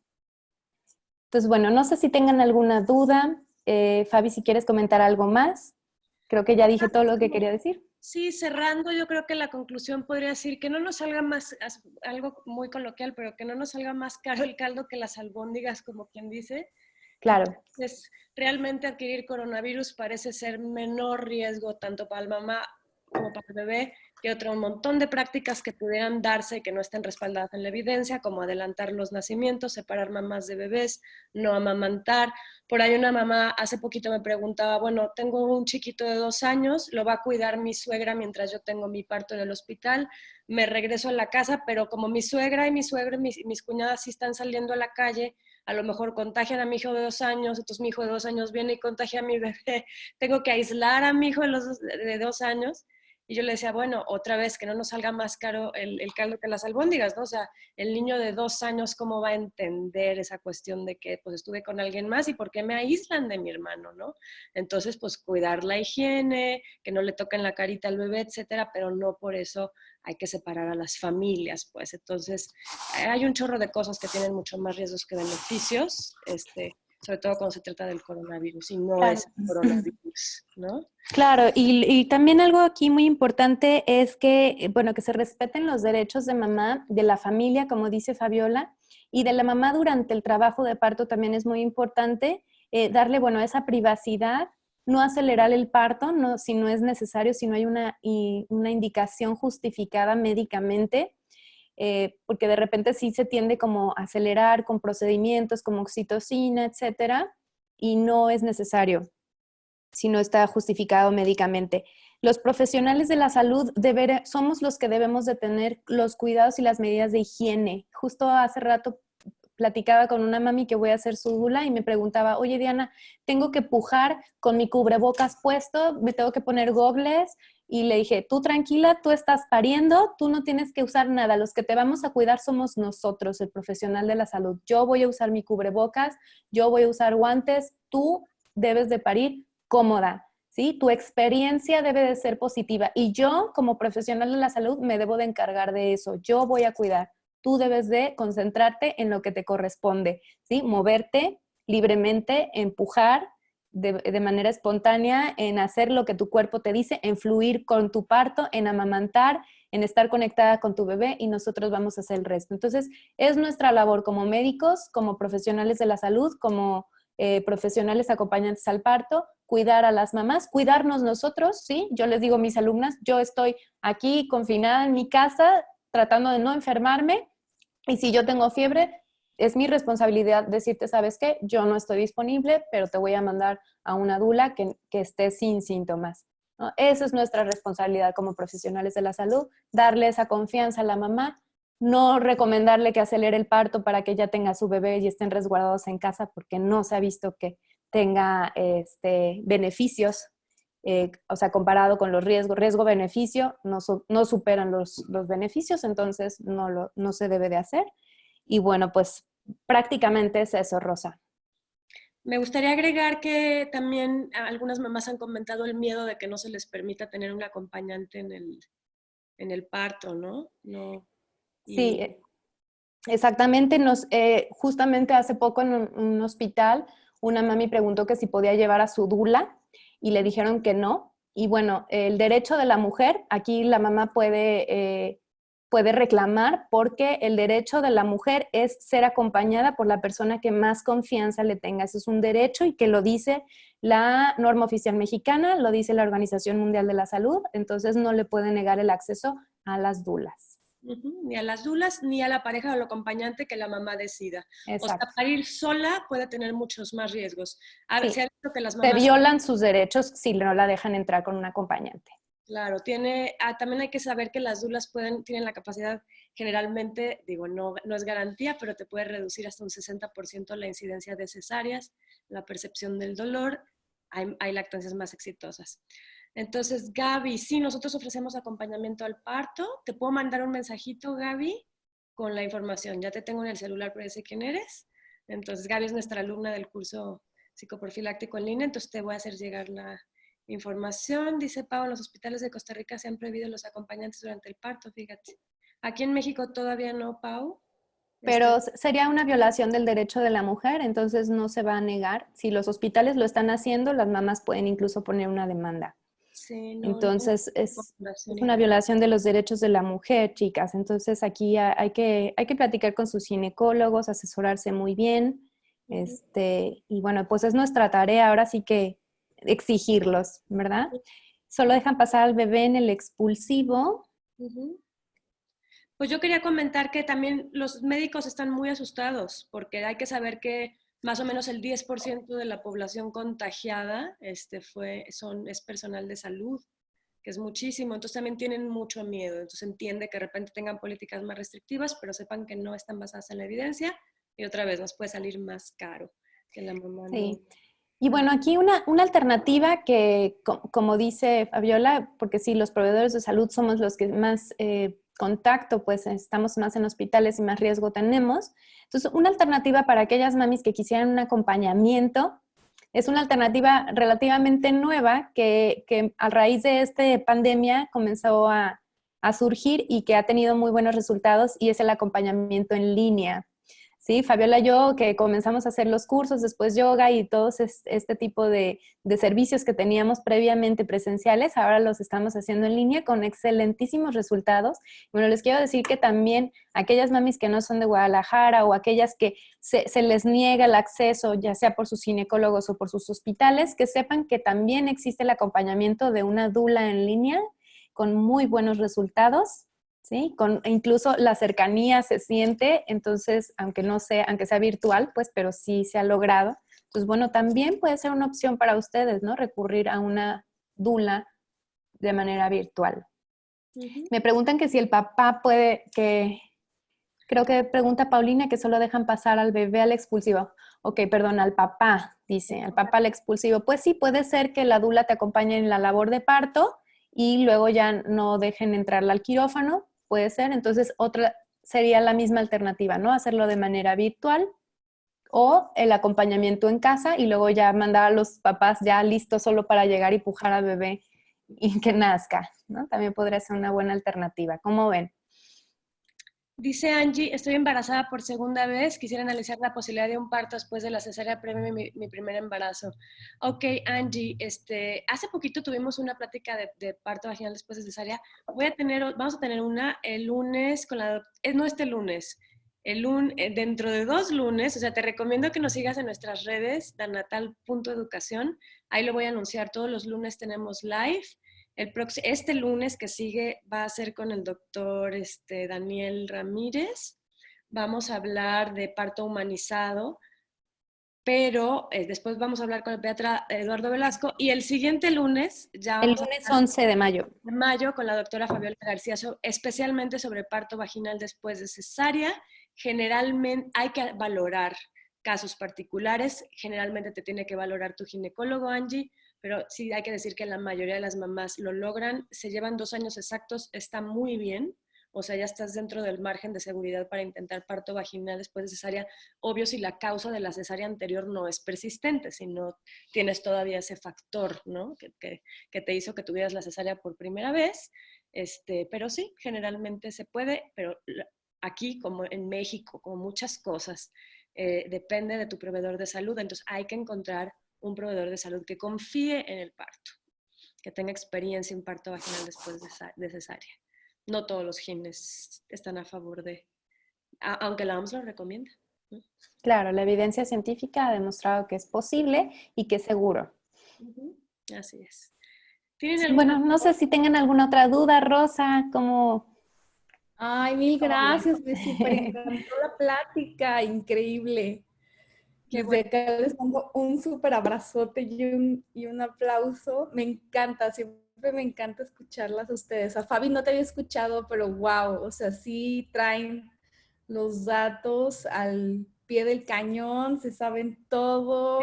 Entonces, bueno, no sé si tengan alguna duda. Fabi, si quieres comentar algo más. Creo que ya dije todo lo que quería decir. Sí, cerrando, yo creo que la conclusión podría decir que no nos salga más, algo muy coloquial, pero que no nos salga más caro el caldo que las albóndigas, como quien dice. Claro. Entonces, realmente adquirir coronavirus parece ser menor riesgo tanto para el mamá como para el bebé que otro montón de prácticas que pudieran darse y que no estén respaldadas en la evidencia, como adelantar los nacimientos, separar mamás de bebés, no amamantar. Por ahí una mamá hace poquito me preguntaba, bueno, tengo un chiquito de 2 años, lo va a cuidar mi suegra mientras yo tengo mi parto en el hospital, me regreso a la casa, pero como mi suegra y mi suegro y mis cuñadas sí están saliendo a la calle, a lo mejor contagian a mi hijo de 2 años, entonces mi hijo de 2 años viene y contagia a mi bebé, tengo que aislar a mi hijo de 2 años. Y yo le decía, bueno, otra vez, que no nos salga más caro el caldo que las albóndigas, ¿no? O sea, el niño de 2 años, ¿cómo va a entender esa cuestión de que pues estuve con alguien más y por qué me aíslan de mi hermano, ¿no? Entonces, pues cuidar la higiene, que no le toquen la carita al bebé, etcétera, pero no por eso hay que separar a las familias, pues. Entonces, hay un chorro de cosas que tienen mucho más riesgos que beneficios, sobre todo cuando se trata del coronavirus y no Claro. es el coronavirus, ¿no? Claro, y también algo aquí muy importante es que, bueno, que se respeten los derechos de mamá, de la familia, como dice Fabiola, y de la mamá durante el trabajo de parto también es muy importante darle, bueno, esa privacidad, no acelerar el parto, no, si no es necesario, si no hay una indicación justificada médicamente, porque de repente sí se tiende como a acelerar con procedimientos como oxitocina, etcétera, y no es necesario si no está justificado médicamente. Los profesionales de la salud somos los que debemos de tener los cuidados y las medidas de higiene. Justo hace rato platicaba con una mami que voy a hacer su dula y me preguntaba, oye Diana, tengo que pujar con mi cubrebocas puesto, me tengo que poner gogles, y le dije, tú tranquila, tú estás pariendo, tú no tienes que usar nada, los que te vamos a cuidar somos nosotros, el profesional de la salud. Yo voy a usar mi cubrebocas, yo voy a usar guantes, tú debes de parir cómoda, ¿sí? Tu experiencia debe de ser positiva y yo como profesional de la salud me debo de encargar de eso, yo voy a cuidar. Tú debes de concentrarte en lo que te corresponde, ¿sí? Moverte libremente, empujar de manera espontánea, en hacer lo que tu cuerpo te dice, en fluir con tu parto, en amamantar, en estar conectada con tu bebé y nosotros vamos a hacer el resto. Entonces, es nuestra labor como médicos, como profesionales de la salud, como profesionales acompañantes al parto, cuidar a las mamás, cuidarnos nosotros, ¿sí? Yo les digo a mis alumnas, yo estoy aquí confinada en mi casa, tratando de no enfermarme, y si yo tengo fiebre, es mi responsabilidad decirte, ¿sabes qué? Yo no estoy disponible, pero te voy a mandar a una dula que esté sin síntomas, ¿no? Esa es nuestra responsabilidad como profesionales de la salud, darle esa confianza a la mamá, no recomendarle que acelere el parto para que ella tenga su bebé y estén resguardados en casa, porque no se ha visto que tenga beneficios, o sea, comparado con los riesgo-beneficio, no superan los beneficios, entonces no se debe de hacer. Y bueno, pues prácticamente es eso, Rosa. Me gustaría agregar que también algunas mamás han comentado el miedo de que no se les permita tener un acompañante en el parto, ¿no? No. Sí, exactamente. Justamente hace poco en un hospital, una mami preguntó que si podía llevar a su dula y le dijeron que no. Y bueno, el derecho de la mujer, aquí la mamá puede puede reclamar porque el derecho de la mujer es ser acompañada por la persona que más confianza le tenga. Eso es un derecho y que lo dice la norma oficial mexicana, lo dice la Organización Mundial de la Salud, entonces no le puede negar el acceso a las dulas. Ni a las dulas, ni a la pareja o al acompañante que la mamá decida. Exacto. O sea, parir sola puede tener muchos más riesgos. A ver, Sí. se ha visto que las Se mamás... violan sus derechos si no la dejan entrar con un acompañante. Claro, también hay que saber que las dulas tienen la capacidad, generalmente, digo, no es garantía, pero te puede reducir hasta un 60% la incidencia de cesáreas, la percepción del dolor, hay lactancias más exitosas. Entonces, Gaby, sí, nosotros ofrecemos acompañamiento al parto. Te puedo mandar un mensajito, Gaby, con la información. Ya te tengo en el celular, pero ya sé quién eres. Entonces, Gaby es nuestra alumna del curso psicoprofiláctico en línea, entonces te voy a hacer llegar la información. Dice Pau, en los hospitales de Costa Rica se han prohibido los acompañantes durante el parto, fíjate. Aquí en México todavía no, Pau. Pero sería una violación del derecho de la mujer, entonces no se va a negar. Si los hospitales lo están haciendo, las mamás pueden incluso poner una demanda. Sí, no, Entonces es una violación de los derechos de la mujer, chicas. Entonces aquí hay que platicar con sus ginecólogos, asesorarse muy bien. Y bueno, pues es nuestra tarea ahora sí que exigirlos, ¿verdad? Solo dejan pasar al bebé en el expulsivo. Pues yo quería comentar que también los médicos están muy asustados porque hay que saber que más o menos el 10% de la población contagiada es personal de salud, que es muchísimo. Entonces también tienen mucho miedo. Entonces entiende que de repente tengan políticas más restrictivas, pero sepan que no están basadas en la evidencia y otra vez nos puede salir más caro que la mamá no. Sí. Y bueno, aquí una alternativa que, como dice Fabiola, porque sí, los proveedores de salud somos los que más contacto, pues estamos más en hospitales y más riesgo tenemos. Entonces, una alternativa para aquellas mamis que quisieran un acompañamiento es una alternativa relativamente nueva que a raíz de esta pandemia comenzó a surgir y que ha tenido muy buenos resultados y es el acompañamiento en línea. Sí, Fabiola y yo que comenzamos a hacer los cursos, después yoga y todos este tipo de servicios que teníamos previamente presenciales, ahora los estamos haciendo en línea con excelentísimos resultados. Bueno, les quiero decir que también aquellas mamis que no son de Guadalajara o aquellas que se les niega el acceso, ya sea por sus ginecólogos o por sus hospitales, que sepan que también existe el acompañamiento de una dula en línea con muy buenos resultados. ¿Sí? Incluso la cercanía se siente, entonces, aunque sea virtual, pues, pero sí se ha logrado. Pues bueno, también puede ser una opción para ustedes, ¿no? Recurrir a una dula de manera virtual. Me preguntan que si el papá creo que pregunta Paulina que solo dejan pasar al bebé al expulsivo. Ok, perdón, al papá, dice, al papá al expulsivo. Pues sí, puede ser que la dula te acompañe en la labor de parto y luego ya no dejen entrarla al quirófano, puede ser. Entonces, otra sería la misma alternativa, ¿no? Hacerlo de manera virtual o el acompañamiento en casa y luego ya mandar a los papás ya listos solo para llegar y pujar al bebé y que nazca, ¿no? También podría ser una buena alternativa. ¿Cómo ven? Dice Angie, estoy embarazada por segunda vez, quisiera analizar la posibilidad de un parto después de la cesárea previa a mi primer embarazo. Ok, Angie, hace poquito tuvimos una plática de parto vaginal después de cesárea. Vamos a tener una el lunes, no este lunes, dentro de 2 lunes, o sea, te recomiendo que nos sigas en nuestras redes, danatal.educación, ahí lo voy a anunciar, todos los lunes tenemos live. Este lunes que sigue va a ser con el doctor Daniel Ramírez. Vamos a hablar de parto humanizado, pero después vamos a hablar con el pediatra Eduardo Velasco y el siguiente lunes ya El vamos lunes a hablar 11 de mayo. de mayo con la doctora Fabiola García, especialmente sobre parto vaginal después de cesárea. Generalmente hay que valorar casos particulares, generalmente te tiene que valorar tu ginecólogo, Angie, pero sí hay que decir que la mayoría de las mamás lo logran, se llevan 2 años exactos, está muy bien, o sea, ya estás dentro del margen de seguridad para intentar parto vaginal después de cesárea, obvio si la causa de la cesárea anterior no es persistente, si no tienes todavía ese factor, ¿no? Que te hizo que tuvieras la cesárea por primera vez, pero sí, generalmente se puede, pero aquí, como en México, como muchas cosas, depende de tu proveedor de salud, entonces hay que encontrar un proveedor de salud que confíe en el parto, que tenga experiencia en parto vaginal después de cesárea. no todos los gines están a favor de, aunque la OMS lo recomienda, ¿no? Claro, la evidencia científica ha demostrado que es posible y que es seguro. Así es. ¿Tienen Sí, alguna bueno, no sé si tengan alguna otra duda, Rosa, como... Ay, mil gracias, me súper encantó la plática, increíble. Qué Desde bueno. acá les pongo un súper abrazote y un aplauso. Me encanta, siempre me encanta escucharlas a ustedes. A Fabi no te había escuchado, pero wow, o sea, sí traen los datos al pie del cañón, se saben todo.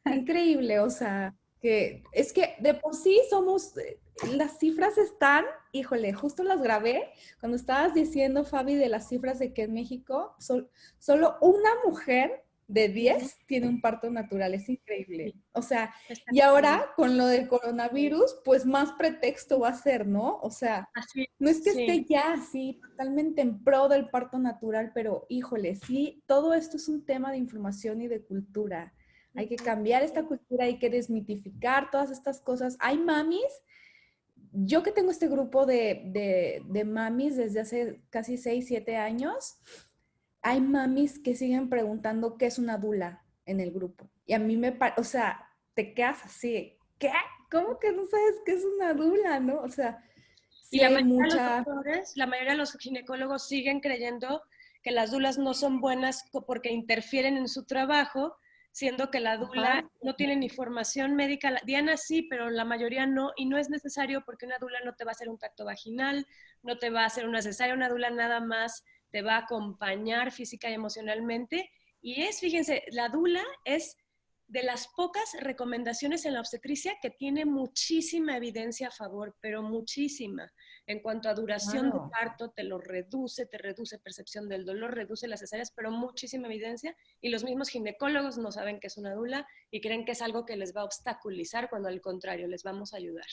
Increíble, o sea, que es que de por sí somos, las cifras están, híjole, justo las grabé cuando estabas diciendo, Fabi, de las cifras de que en México solo una mujer de 10 tiene un parto natural, es increíble. O sea, y ahora con lo del coronavirus, pues más pretexto va a ser, ¿no? O sea, Así, no es que sí. esté ya así totalmente en pro del parto natural, pero híjole, sí, todo esto es un tema de información y de cultura. Hay que cambiar esta cultura, hay que desmitificar todas estas cosas. Hay mamis, yo que tengo este grupo de mamis desde hace casi 6, 7 años, hay mamis que siguen preguntando qué es una dula en el grupo. Y a mí me parece, o sea, te quedas así, ¿qué? ¿Cómo que no sabes qué es una dula, no? O sea, Y sí la hay mayoría de los mucha... doctores, la mayoría de los ginecólogos siguen creyendo que las dulas no son buenas porque interfieren en su trabajo, siendo que la dula Ajá. no tiene ni formación médica. Diana sí, pero la mayoría no, y no es necesario porque una dula no te va a hacer un tacto vaginal, no te va a hacer una cesárea, una dula nada más te va a acompañar física y emocionalmente. Y fíjense, la dula es de las pocas recomendaciones en la obstetricia que tiene muchísima evidencia a favor, pero muchísima. En cuanto a duración de Claro. parto, te reduce percepción del dolor, reduce las cesáreas, pero muchísima evidencia. Y los mismos ginecólogos no saben que es una dula y creen que es algo que les va a obstaculizar, cuando al contrario, les vamos a ayudar.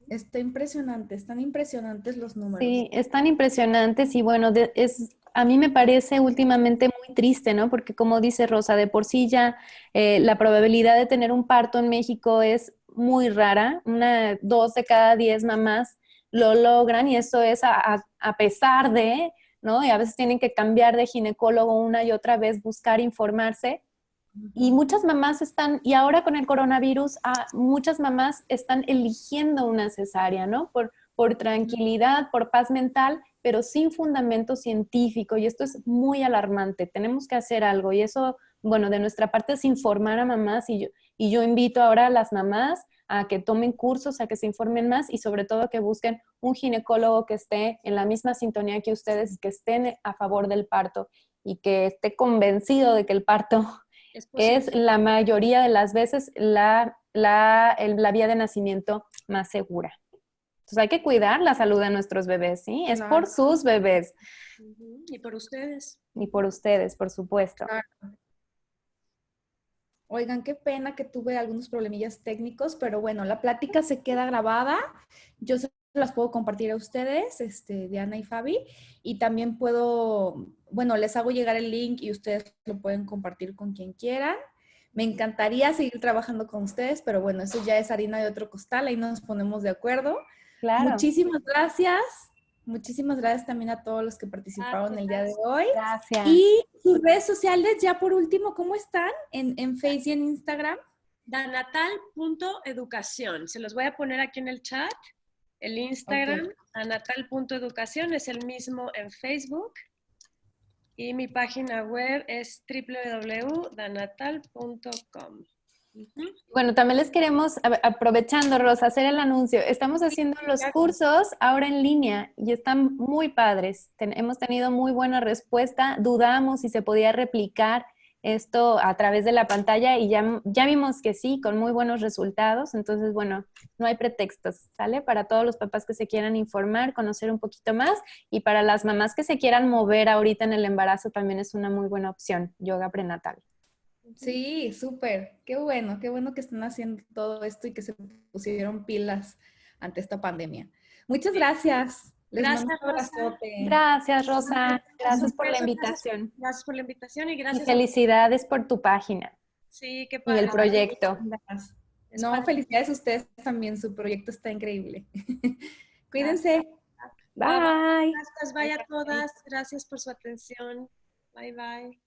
Está impresionante, están impresionantes los números. Sí, están impresionantes y bueno, a mí me parece últimamente muy triste, ¿no? Porque como dice Rosa, de por sí ya la probabilidad de tener un parto en México es muy rara. 2 de cada 10 mamás lo logran y eso es a pesar de, ¿no? Y a veces tienen que cambiar de ginecólogo una y otra vez, buscar informarse. Y muchas mamás y ahora con el coronavirus, muchas mamás están eligiendo una cesárea, ¿no? Por tranquilidad, por paz mental, pero sin fundamento científico. Y esto es muy alarmante. Tenemos que hacer algo. Y eso, bueno, de nuestra parte es informar a mamás. Y yo invito ahora a las mamás a que tomen cursos, a que se informen más y sobre todo que busquen un ginecólogo que esté en la misma sintonía que ustedes, que estén a favor del parto y que esté convencido de que el parto es la mayoría de las veces la vía de nacimiento más segura. Entonces hay que cuidar la salud de nuestros bebés, ¿sí? Es por Claro. sus bebés. Y por ustedes. Y por ustedes, por supuesto. Claro. Oigan, qué pena que tuve algunos problemillas técnicos, pero bueno, la plática se queda grabada. Yo se las puedo compartir a ustedes, Diana y Fabi, y también puedo, bueno, les hago llegar el link y ustedes lo pueden compartir con quien quieran. Me encantaría seguir trabajando con ustedes, pero bueno, eso ya es harina de otro costal, ahí nos ponemos de acuerdo. Claro. Muchísimas gracias. Muchísimas gracias también a todos los que participaron el día de hoy. Gracias. Y sus redes sociales, ya por último, ¿cómo están en Facebook y en Instagram? Danatal.educación. Se los voy a poner aquí en el chat. El Instagram, okay. Danatal.educación, es el mismo en Facebook. Y mi página web es www.danatal.com. Bueno, también les queremos, aprovechando, Rosa, hacer el anuncio. Estamos haciendo los cursos ahora en línea y están muy padres. Hemos tenido muy buena respuesta. Dudamos si se podía replicar esto a través de la pantalla y ya vimos que sí, con muy buenos resultados. Entonces, bueno, no hay pretextos, ¿sale? Para todos los papás que se quieran informar, conocer un poquito más, y para las mamás que se quieran mover ahorita en el embarazo también es una muy buena opción, yoga prenatal. Sí, súper. Qué bueno que están haciendo todo esto y que se pusieron pilas ante esta pandemia. Muchas gracias. Les mando un abrazote. Gracias, Rosa. Gracias por la invitación. Gracias por la invitación y gracias. Y felicidades por tu página. Sí, qué padre. Y el proyecto. No, felicidades a ustedes también. Su proyecto está increíble. Cuídense. Bye. Gracias, bye a todas. Gracias por su atención. Bye, bye.